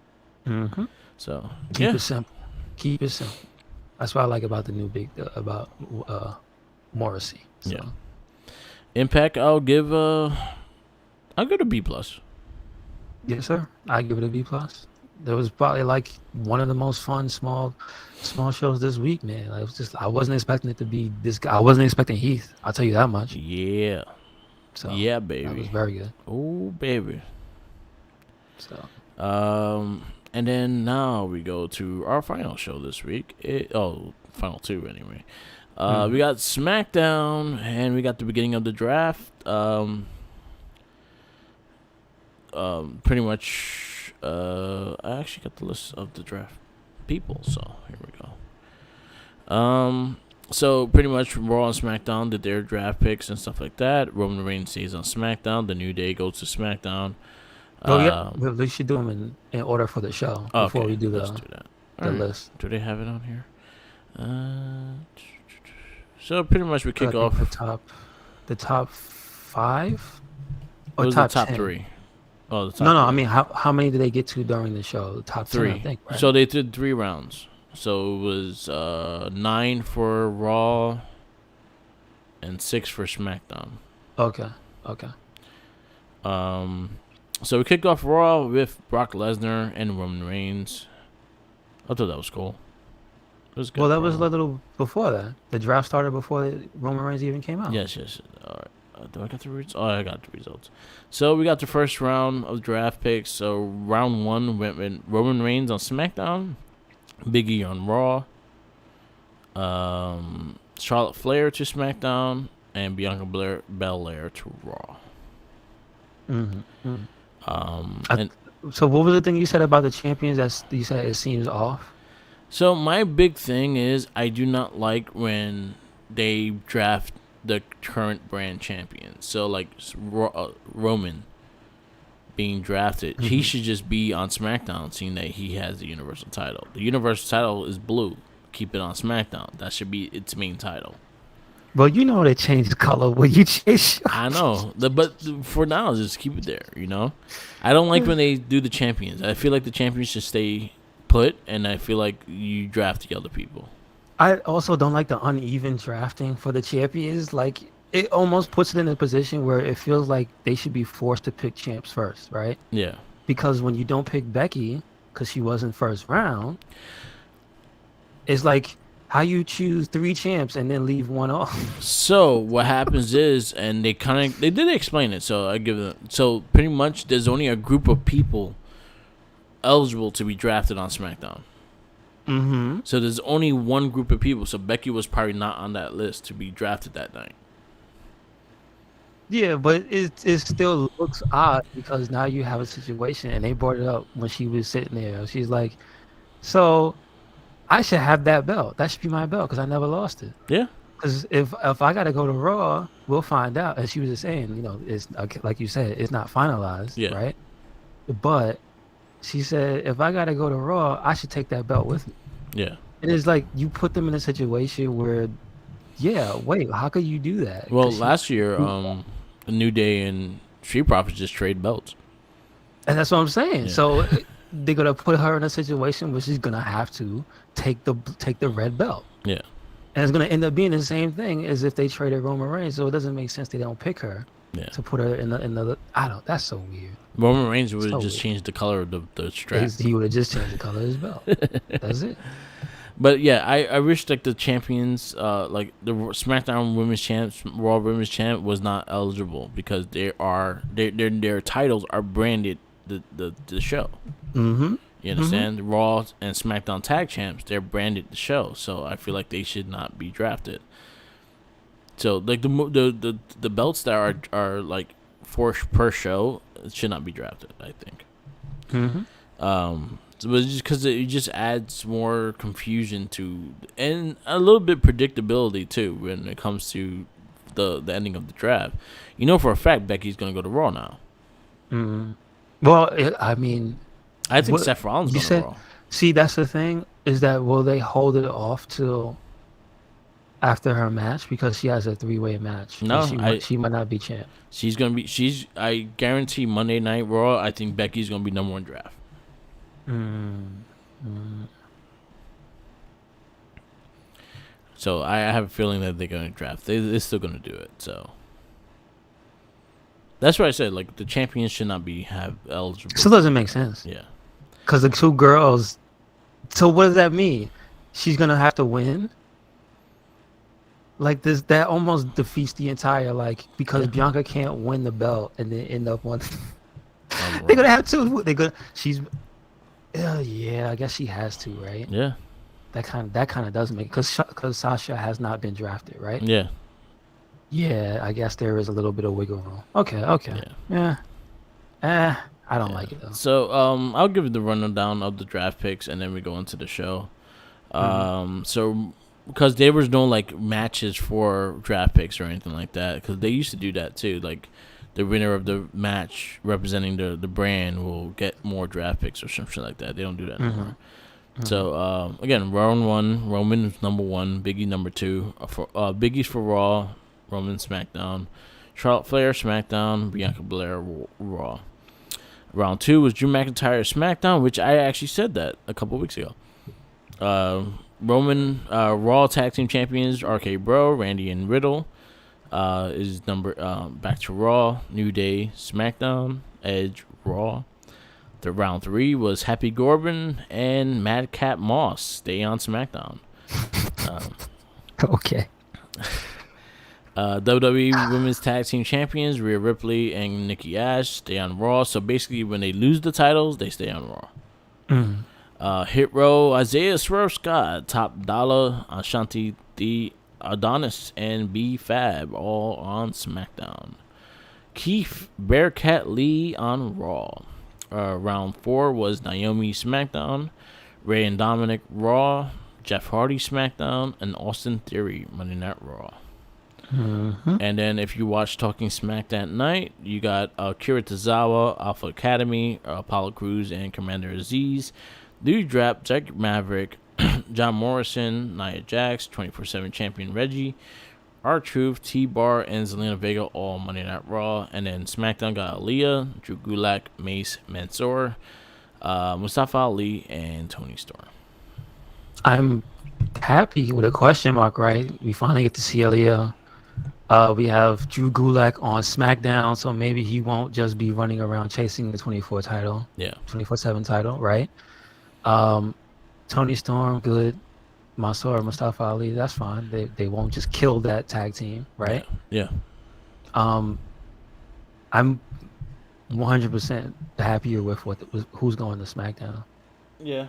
mm-hmm. So Keep it simple. Keep it simple. That's what I like about the new about Morrissey. So. Yeah. Impact, I'll give a B plus. Yes, sir. I give it a B plus. That was probably like one of the most fun small shows this week, man. I wasn't expecting it to be this guy. I wasn't expecting Heath. I'll tell you that much. Yeah. So Yeah, baby. that was very good. Oh, baby. So and then now we go to our final show this week. Final two anyway. We got SmackDown and we got the beginning of the draft. Pretty much. I actually got the list of the draft people, so here we go. So pretty much Raw and SmackDown did their draft picks and stuff like that. Roman Reigns stays on SmackDown. The New Day goes to SmackDown. yeah, we should do them in order for the show before we do let's do that. the list. Do they have it on here? So pretty much we kick off the top 5 or the top 10? 3. Oh, the top No, 3. I mean how many did they get to during the show? The top 3. 10, I think. Right? So they did 3 rounds. So it was 9 for Raw and 6 for SmackDown. Okay. So we kicked off Raw with Brock Lesnar and Roman Reigns. I thought that was cool. It was good. Well, that was a little before that. The draft started before Roman Reigns even came out. Yes. All right. Do I got the results? Oh, I got the results. So we got the first round of draft picks. So round 1 went with Roman Reigns on SmackDown, Big E on Raw, Charlotte Flair to SmackDown, and Bianca Belair to Raw. Mm-hmm. And so what was the thing you said about the champions that you said it seems off? so my big thing is I do not like when they draft the current brand champion. So like Roman being drafted, he should just be on SmackDown, seeing that he has the Universal title. The Universal title is blue. Keep it on SmackDown. That should be its main title. Well, you know they change color when you change. I know, but for now, just keep it there. You know, I don't like when they do the champions. I feel like the champions should stay put, and I feel like you draft the other people. I also don't like the uneven drafting for the champions. Like it almost puts it in a position where it feels like they should be forced to pick champs first, right? Yeah. Because when you don't pick Becky because she wasn't first round, it's like how you choose 3 champs and then leave one off. So what happens is, and they did explain it. So I give them. So pretty much, there's only a group of people eligible to be drafted on SmackDown. Mm-hmm. So there's only one group of people. So Becky was probably not on that list to be drafted that night. Yeah, but it still looks odd because now you have a situation, and they brought it up when she was sitting there. She's like, so I should have that belt. That should be my belt because I never lost it. Yeah. Because if I got to go to Raw, we'll find out. And she was just saying, it's like you said, it's not finalized, Yeah. right? But she said, if I got to go to Raw, I should take that belt with me. Yeah. And it's like you put them in a situation where, yeah, wait, how could you do that? Well, last year, New Day and Street Profits just trade belts. And that's what I'm saying. Yeah. So they're gonna put her in a situation where she's gonna have to take the red belt. Yeah. And it's gonna end up being the same thing as if they traded Roman Reigns. So it doesn't make sense they don't pick her to put her in the. I don't. That's so weird. Roman Reigns would have just changed the color of the strap. He would have just changed the color of his belt. That's it. But yeah, I wish like the champions, like the SmackDown Women's Champs, Raw Women's Champ was not eligible because their titles are branded the show. Mm-hmm. You understand? The Raw and SmackDown Tag Champs, they're branded the show, so I feel like they should not be drafted. So like the belts that are like per show should not be drafted, I think. Mm-hmm. But it's just because it just adds more confusion to and a little bit predictability too when it comes to the ending of the draft. You know for a fact Becky's gonna go to Raw now. Mm. Well, I mean, I think what Seth Rollins you going to said. Raw. See, that's the thing is that will they hold it off till after her match because she has a 3-way match and No, she might not be champ. she's gonna be. I guarantee Monday Night Raw. I think Becky's gonna be #1 draft. Mm. Mm. So I have a feeling that they're gonna draft. They're still gonna do it. So that's what I said. Like the champions should not be have eligible. Still doesn't make sense. Yeah. Because the two girls. So what does that mean? She's gonna have to win. Like this, that almost defeats the entire because Bianca can't win the belt and then end up on. They're gonna have to. She's. Yeah, I guess she has to, right? Yeah. That kind of does make because Sasha has not been drafted, right? Yeah. Yeah, I guess there is a little bit of wiggle room. Okay. Yeah. I don't like it though. So I'll give you the rundown of the draft picks and then we go into the show. So because there was no matches for draft picks or anything like that because they used to do that too. Like the winner of the match representing the brand will get more draft picks or something like that. They don't do that anymore. So again, round 1, Roman is #1, Biggie #2. Biggie's for Raw, Roman SmackDown, Charlotte Flair SmackDown, Bianca Belair Raw. Round 2 was Drew McIntyre SmackDown, which I actually said that a couple weeks ago. Roman Raw Tag Team Champions RK Bro, Randy and Riddle is back to Raw. New Day SmackDown, Edge Raw. The round 3 was Happy Corbin and Madcap Moss stay on SmackDown. Okay. WWE Women's Tag Team Champions Rhea Ripley and Nikki Ash stay on Raw. So basically, when they lose the titles, they stay on Raw. Hit Row Isaiah Swerve Scott, Top Dollar, Ashanti the Adonis, and B Fab all on SmackDown. Keith Bearcat Lee on Raw. Round 4 was Naomi SmackDown, Ray and Dominic Raw, Jeff Hardy SmackDown, and Austin Theory Monday Night Raw. And then if you watch Talking Smack that night, you got Kira Tozawa, Alpha Academy, Apollo Crews, and Commander Aziz, Doudrop, Jack Maverick, John Morrison, Nia Jax, 24/7 champion Reggie, R-Truth, T-Bar, and Zelina Vega all Monday Night Raw. And then SmackDown got Aaliyah, Drew Gulak, Mace, Mansoor, Mustafa Ali, and Tony Storm. I'm happy with a question mark, right? We finally get to see Aaliyah. We have Drew Gulak on SmackDown, so maybe he won't just be running around chasing the 24/7 title, right? Tony Storm, good. Mansoor, Mustafa Ali, that's fine. They won't just kill that tag team, right? Yeah. I'm 100% happier with who's going to SmackDown. Yeah.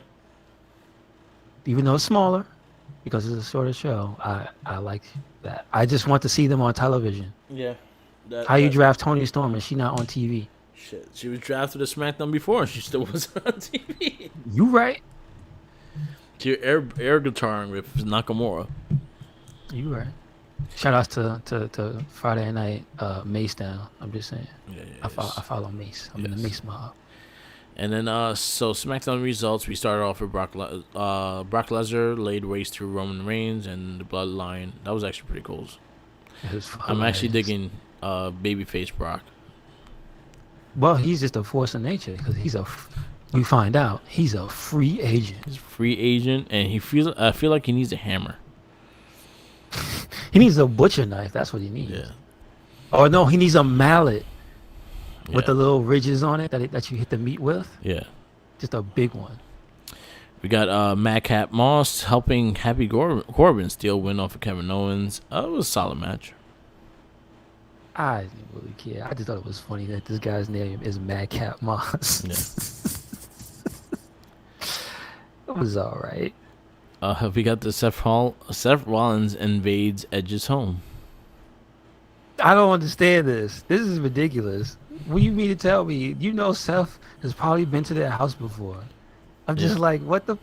Even though it's smaller, because it's a shorter show, I like that. I just want to see them on television. Yeah. How you draft Tony Storm and she not on TV? Shit, she was drafted to SmackDown before and she still wasn't on TV. You right. She air guitaring with Nakamura. You right. Shout outs to Friday Night Mace down. I'm just saying. Yeah, I follow Mace. I'm in the Mace mob. And then so SmackDown results, we started off with Brock Lesnar laid waste to Roman Reigns and the Bloodline. That was actually pretty cool. I'm actually digging babyface Brock. Well, he's just a force of nature because you find out he's a free agent. He's a free agent, and I feel like he needs a hammer. He needs a butcher knife. That's what he needs. Yeah. Or no, he needs a mallet with the little ridges on it that you hit the meat with. Yeah. Just a big one. We got Madcap Moss helping Happy Corbin steal win off of Kevin Owens. It was a solid match. I didn't really care. I just thought it was funny that this guy's name is Madcap Moss. Yeah. It was all right. We got the Seth Rollins invades Edge's home. I don't understand this. This is ridiculous. What do you mean to tell me? You know Seth has probably been to their house before. I'm just like, what the?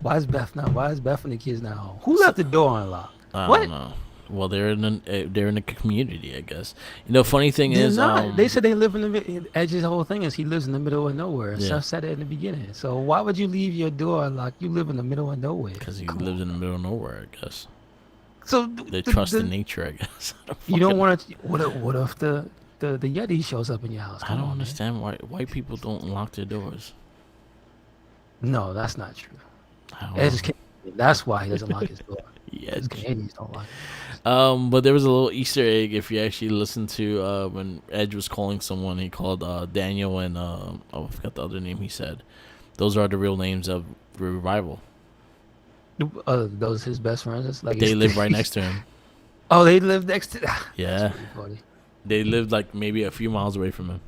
Why is Beth and the kids not home? Who left the door unlocked? I What? don't know. Well, they're in a community, I guess. You know, funny thing They're is, not. They said they live in the Edge's whole thing is he lives in the middle of nowhere. Yeah. Seth said it in the beginning. So why would you leave your door unlocked? You live in the middle of nowhere. because he lives in the middle of nowhere, I guess. So They trust in nature, I guess. You don't want to. What if the Yeti shows up in your house? I don't understand why white people don't lock their doors. No, that's not true. I Edge don't is that's why he doesn't lock his door. Yeah. Because Canadians don't lock. But there was a little Easter egg if you actually listen to when Edge was calling someone. He called Daniel and I forgot the other name he said. Those are the real names of Revival. Those his best friends. It's like They live right next to him. Oh, they live next to. Yeah. They lived like maybe a few miles away from him.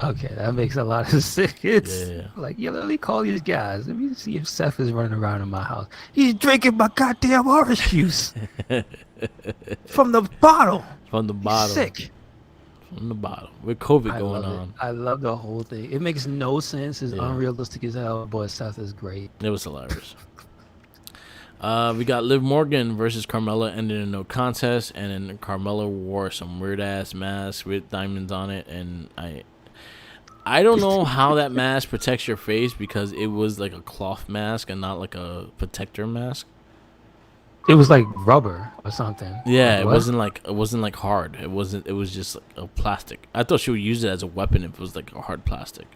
Okay, that makes a lot of sense. Yeah. Like, let me call these guys. Let me see if Seth is running around in my house. He's drinking my goddamn orange juice from the bottle. From the bottle. He's sick. From the bottle. With COVID going on. I love the whole thing. It makes no sense. It's unrealistic as hell. Boy, Seth is great. It was hilarious. We got Liv Morgan versus Carmella ended in no contest, and then Carmella wore some weird ass mask with diamonds on it, and I don't know how that mask protects your face because it was like a cloth mask and not like a protector mask. It was like rubber or something. Yeah, like it wasn't like hard. It was just like a plastic. I thought she would use it as a weapon if it was like a hard plastic.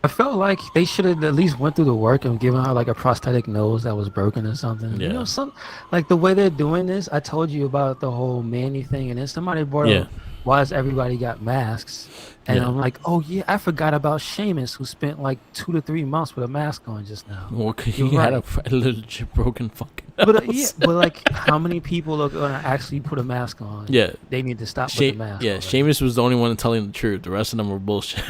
I felt like they should have at least went through the work and given her like a prosthetic nose that was broken or something. Yeah. You know, like the way they're doing this. I told you about the whole Manny thing, and then somebody brought up why has everybody got masks, and I'm like, oh yeah, I forgot about Sheamus who spent like 2 to 3 months with a mask on just now. Well, he had a legit broken fucking nose. But like, how many people are gonna actually put a mask on? Yeah, they need to stop with the mask. Yeah, Sheamus was the only one telling the truth. The rest of them were bullshit.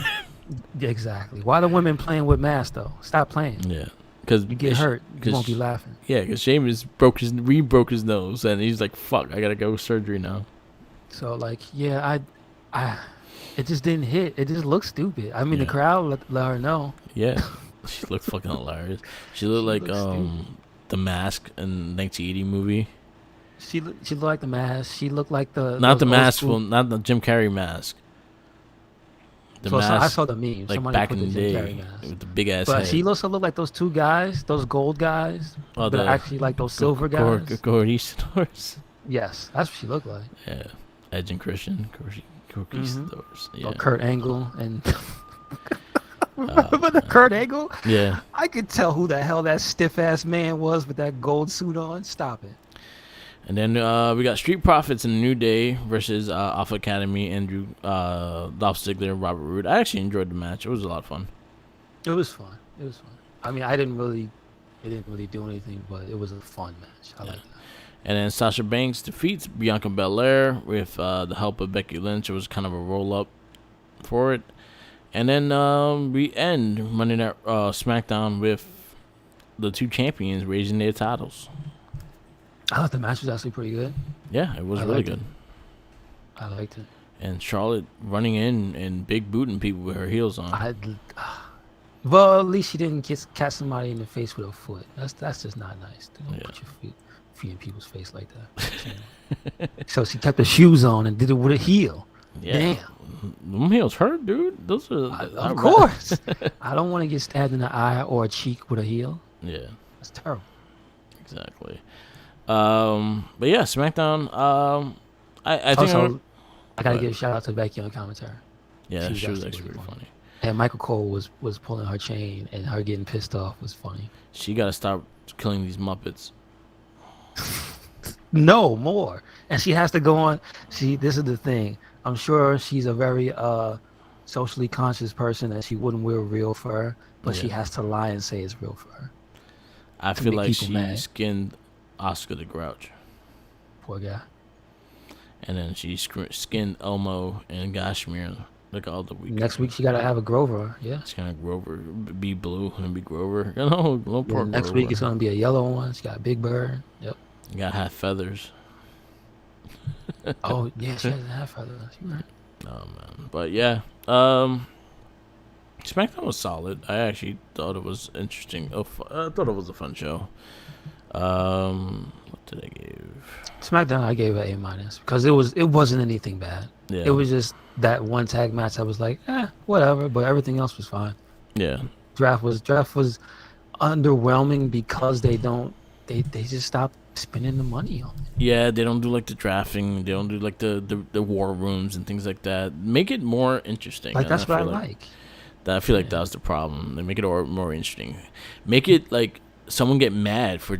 Exactly. Why the women playing with masks though? Stop playing. Yeah, because you get hurt, you won't be laughing. Yeah, because Sheamus broke his nose, and he's like, "Fuck, I gotta go surgery now." So like, yeah, it just didn't hit. It just looked stupid. I mean, the crowd let her know. Yeah, she looked fucking hilarious. She looked like the Mask in 1980 movie. She looked like the Mask. She looked like not the mask, not the Jim Carrey mask. The mask, I saw the meme. Like Somebody back put in the day, with the big ass head. But she also looked like those two guys, those gold guys, but actually like those silver guys. Conquistadors. Yes, that's what she looked like. Yeah, Edge and Christian, Conquistadors. Yeah. Or Kurt Angle and. Remember the Kurt Angle? Yeah. I could tell who the hell that stiff ass man was with that gold suit on. Stop it. And then we got Street Profits in New Day versus Alpha Academy, Andrew, Dolph Ziggler, and Robert Roode. I actually enjoyed the match. It was a lot of fun. It was fun. I mean, it didn't really do anything, but it was a fun match. I like that. And then Sasha Banks defeats Bianca Belair with the help of Becky Lynch. It was kind of a roll-up for it. And then we end Monday Night SmackDown with the two champions raising their titles. I thought the match was actually pretty good. Yeah, it was really good. I liked it. And Charlotte running in and big booting people with her heels on. Well, at least she didn't catch somebody in the face with her foot. That's just not nice. Don't put your feet in people's face like that. So she kept her shoes on and did it with a heel. Yeah. Damn. Them heels hurt, dude. Those are of course. I don't want to get stabbed in the eye or a cheek with a heel. Yeah. That's terrible. Exactly. But yeah, SmackDown. I think also, I gotta give a shout out to Becky on commentary. Yeah, she was actually pretty funny. And Michael Cole was pulling her chain, and her getting pissed off was funny. She gotta stop killing these Muppets. No more, and she has to go on. This is the thing. I'm sure she's a very socially conscious person, and she wouldn't wear real fur, but she has to lie and say it's real fur. I feel like she skinned Oscar the Grouch. Poor guy. And then she skinned Elmo and Gashmere like all the week. Next week she gotta have a Grover. Yeah. It's gonna Grover be blue and be Grover. No poor next Grover. week it's gonna be a yellow one. She got Big Bird. Yep. You gotta have feathers. Oh yeah, she doesn't have feathers. You're right. Oh man, but yeah, SmackDown was solid. I actually thought it was interesting. I thought it was a fun show. What did I give? SmackDown, I gave it A- because it wasn't anything bad. It Yeah, was just that one tag match. I was like, whatever, but everything else was fine. yeah, Draft was underwhelming because they just stopped spending the money on it. yeah. They don't do like the drafting. They don't do like the war rooms and things like that. Make it more interesting. Like And that's what I like. I feel like Yeah. that was the problem. They make it more interesting. Make it like someone get mad for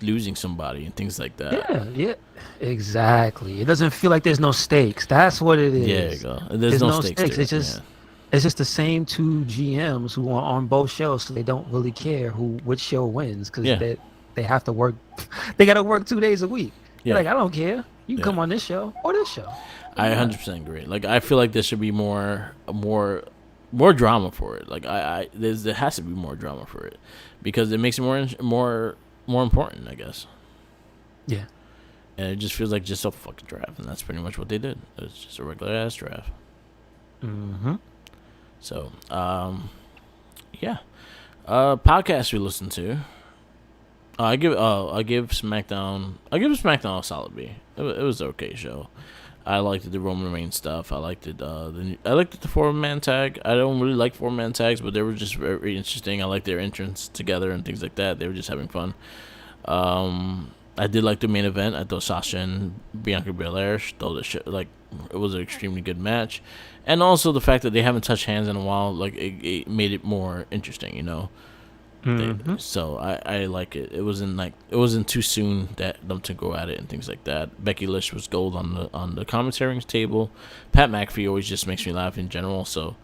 losing somebody and things like that. Yeah, exactly. It doesn't feel like there's no stakes. That's what it is. Yeah, you go. There's There's no no stakes stakes. there. It's just the same two GMs who are on both shows, so they don't really care which show wins because Yeah. they have to work. They got to work 2 days a week. Yeah. They're like, I don't care. You can Yeah. come on this show or this show. I 100% agree. Like I feel like there should be more drama for it. Like there has to be more drama for it because it makes it more important, I guess. Yeah. And it just feels like just a fucking draft, and that's pretty much what they did. It's just a regular ass draft. Mm-hmm. So, yeah. Podcast we listen to. I give SmackDown. I give SmackDown a solid B. It was an okay show. I liked the Roman Reigns stuff. I liked it. I liked the 4-man tag. I don't really like 4-man tags, but they were just very interesting. I liked their entrance together and things like that. They were just having fun. I did like the main event. I thought Sasha and Bianca Belair stole the shit. Like it was an extremely good match, and also the fact that they haven't touched hands in a while, like it made it more interesting. You know. Mm-hmm. So I like it. It wasn't too soon that them to go at it and things like that. Becky Lynch was gold on the commentary table. Pat McAfee always just makes me laugh in general. So,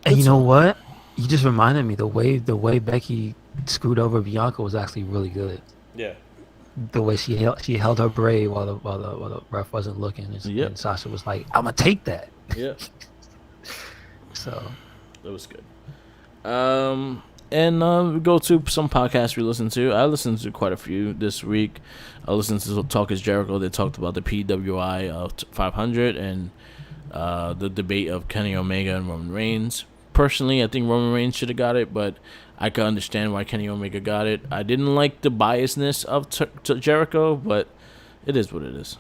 And you know what? You just reminded me the way Becky screwed over Bianca was actually really good. yeah, The way she held her braid while the ref wasn't looking, and Sasha was like, "I'm gonna take that." yeah, So that was good. And we go to some podcasts we listen to. I listened to quite a few this week. I listened to Talk Is Jericho. They talked about the PWI 500 and the debate of Kenny Omega and Roman Reigns. Personally, I think Roman Reigns should have got it, but I can understand why Kenny Omega got it. I didn't like the biasness of Jericho, but it is what it is.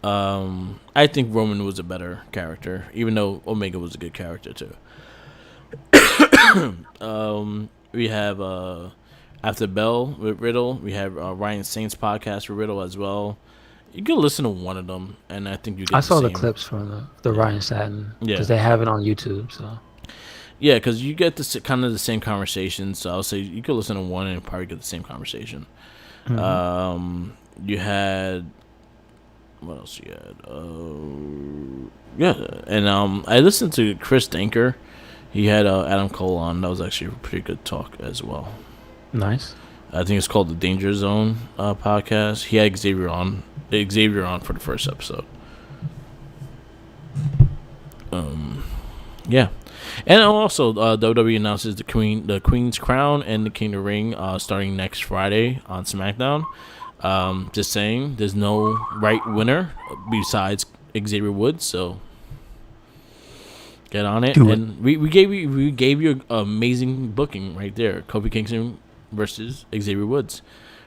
I think Roman was a better character, even though Omega was a good character too. We have After Bell with Riddle. We have Ryan Saint's podcast with Riddle as well. You can listen to one of them, and I think you get I saw the same. clips from the Ryan Satin Yeah. because they have it on YouTube. So Yeah, because you get kind of the same conversation. So I'll say you could listen to one and probably get the same conversation. You had what else you had? Yeah, and I listened to Chris Danker. He had Adam Cole on. That was actually a pretty good talk as well. nice. I think it's called the Danger Zone podcast. He had Xavier on for the first episode. Yeah, and also WWE announces the Queen's Crown and the King of the Ring starting next Friday on SmackDown. Just saying, there's no right winner besides Xavier Woods, so get on it. Do it. And we gave you amazing booking right there. Kofi Kingston versus Xavier Woods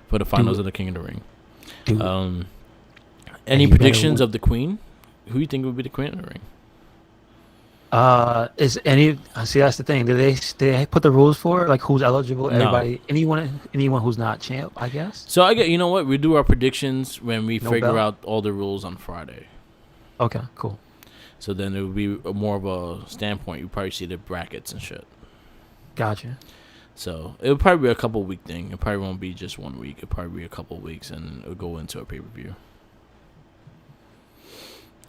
for the finals it. of the King of the Ring. Do it. Any you better predictions win. of the Queen? Who do you think would be the Queen of the Ring? Is any? See, that's the thing. Did they put the rules for it? Like who's eligible? No. Everybody, anyone who's not champ, I guess. So you know what? We do our predictions when we No figure belt? out all the rules on Friday. Okay, cool. So then it would be more of a standpoint. You probably see the brackets and shit. Gotcha. So it'll probably be a couple week thing. It probably won't be just 1 week. It'll probably be a couple weeks, and it'll go into a pay per view.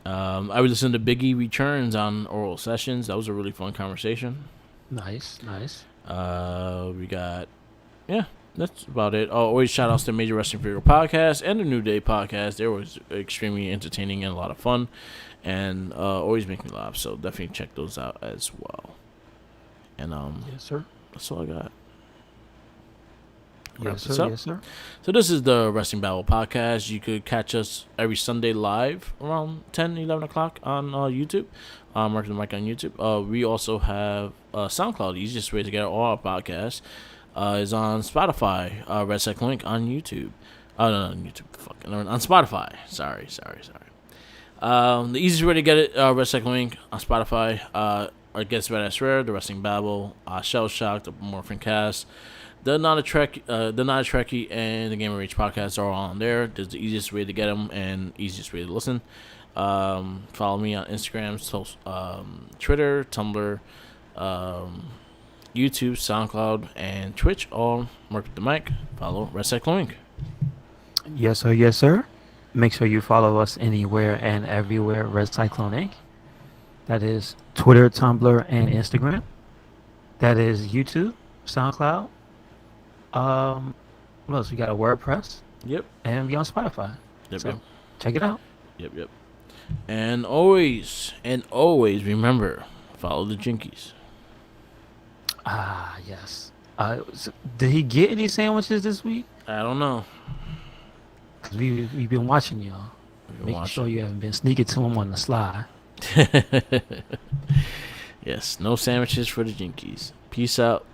I would listen to Biggie Returns on Oral Sessions. That was a really fun conversation. Nice. We got, that's about it. Always shout outs to Major Wrestling Figure Podcast and the New Day Podcast. They were extremely entertaining and a lot of fun, and always make me laugh. So definitely check those out as well. And Yes, sir. that's all I got. wrap Yes, this sir. up. Yes, sir. So this is the Wrestling Babble Podcast. You could catch us every Sunday live around 10, 11 o'clock on YouTube. Marking the mic on YouTube. We also have SoundCloud. The easiest way to get all our podcasts is on Spotify. Red Cycle Link on YouTube. Oh, no, on YouTube. Fucking on Spotify. Sorry. The easiest way to get it, Red Cycle Link on Spotify. Our guest Badass Rare, the Wrestling Babble, Shell Shock, the Morphin Cast, the Not a Trekkie, and the Gamer Rage podcast are all on there. There's the easiest way to get them and easiest way to listen. Follow me on Instagram, Twitter, Tumblr, YouTube, SoundCloud, and Twitch. All mark with the mic. Follow Red Cycle Link. Yes, sir. Yes, sir. Make sure you follow us anywhere and everywhere. Red Cyclone Inc. That is Twitter, Tumblr, and Instagram. That is YouTube, SoundCloud. What else? We got a WordPress. Yep. And we on Spotify. Yep. Check it out. Yep. And always remember, follow the Jinkies. Ah, yes. Did he get any sandwiches this week? I don't know. Cause we've been watching y'all. Making sure you haven't been sneaking to him on the sly. Yes, no sandwiches for the Jinkies. Peace out.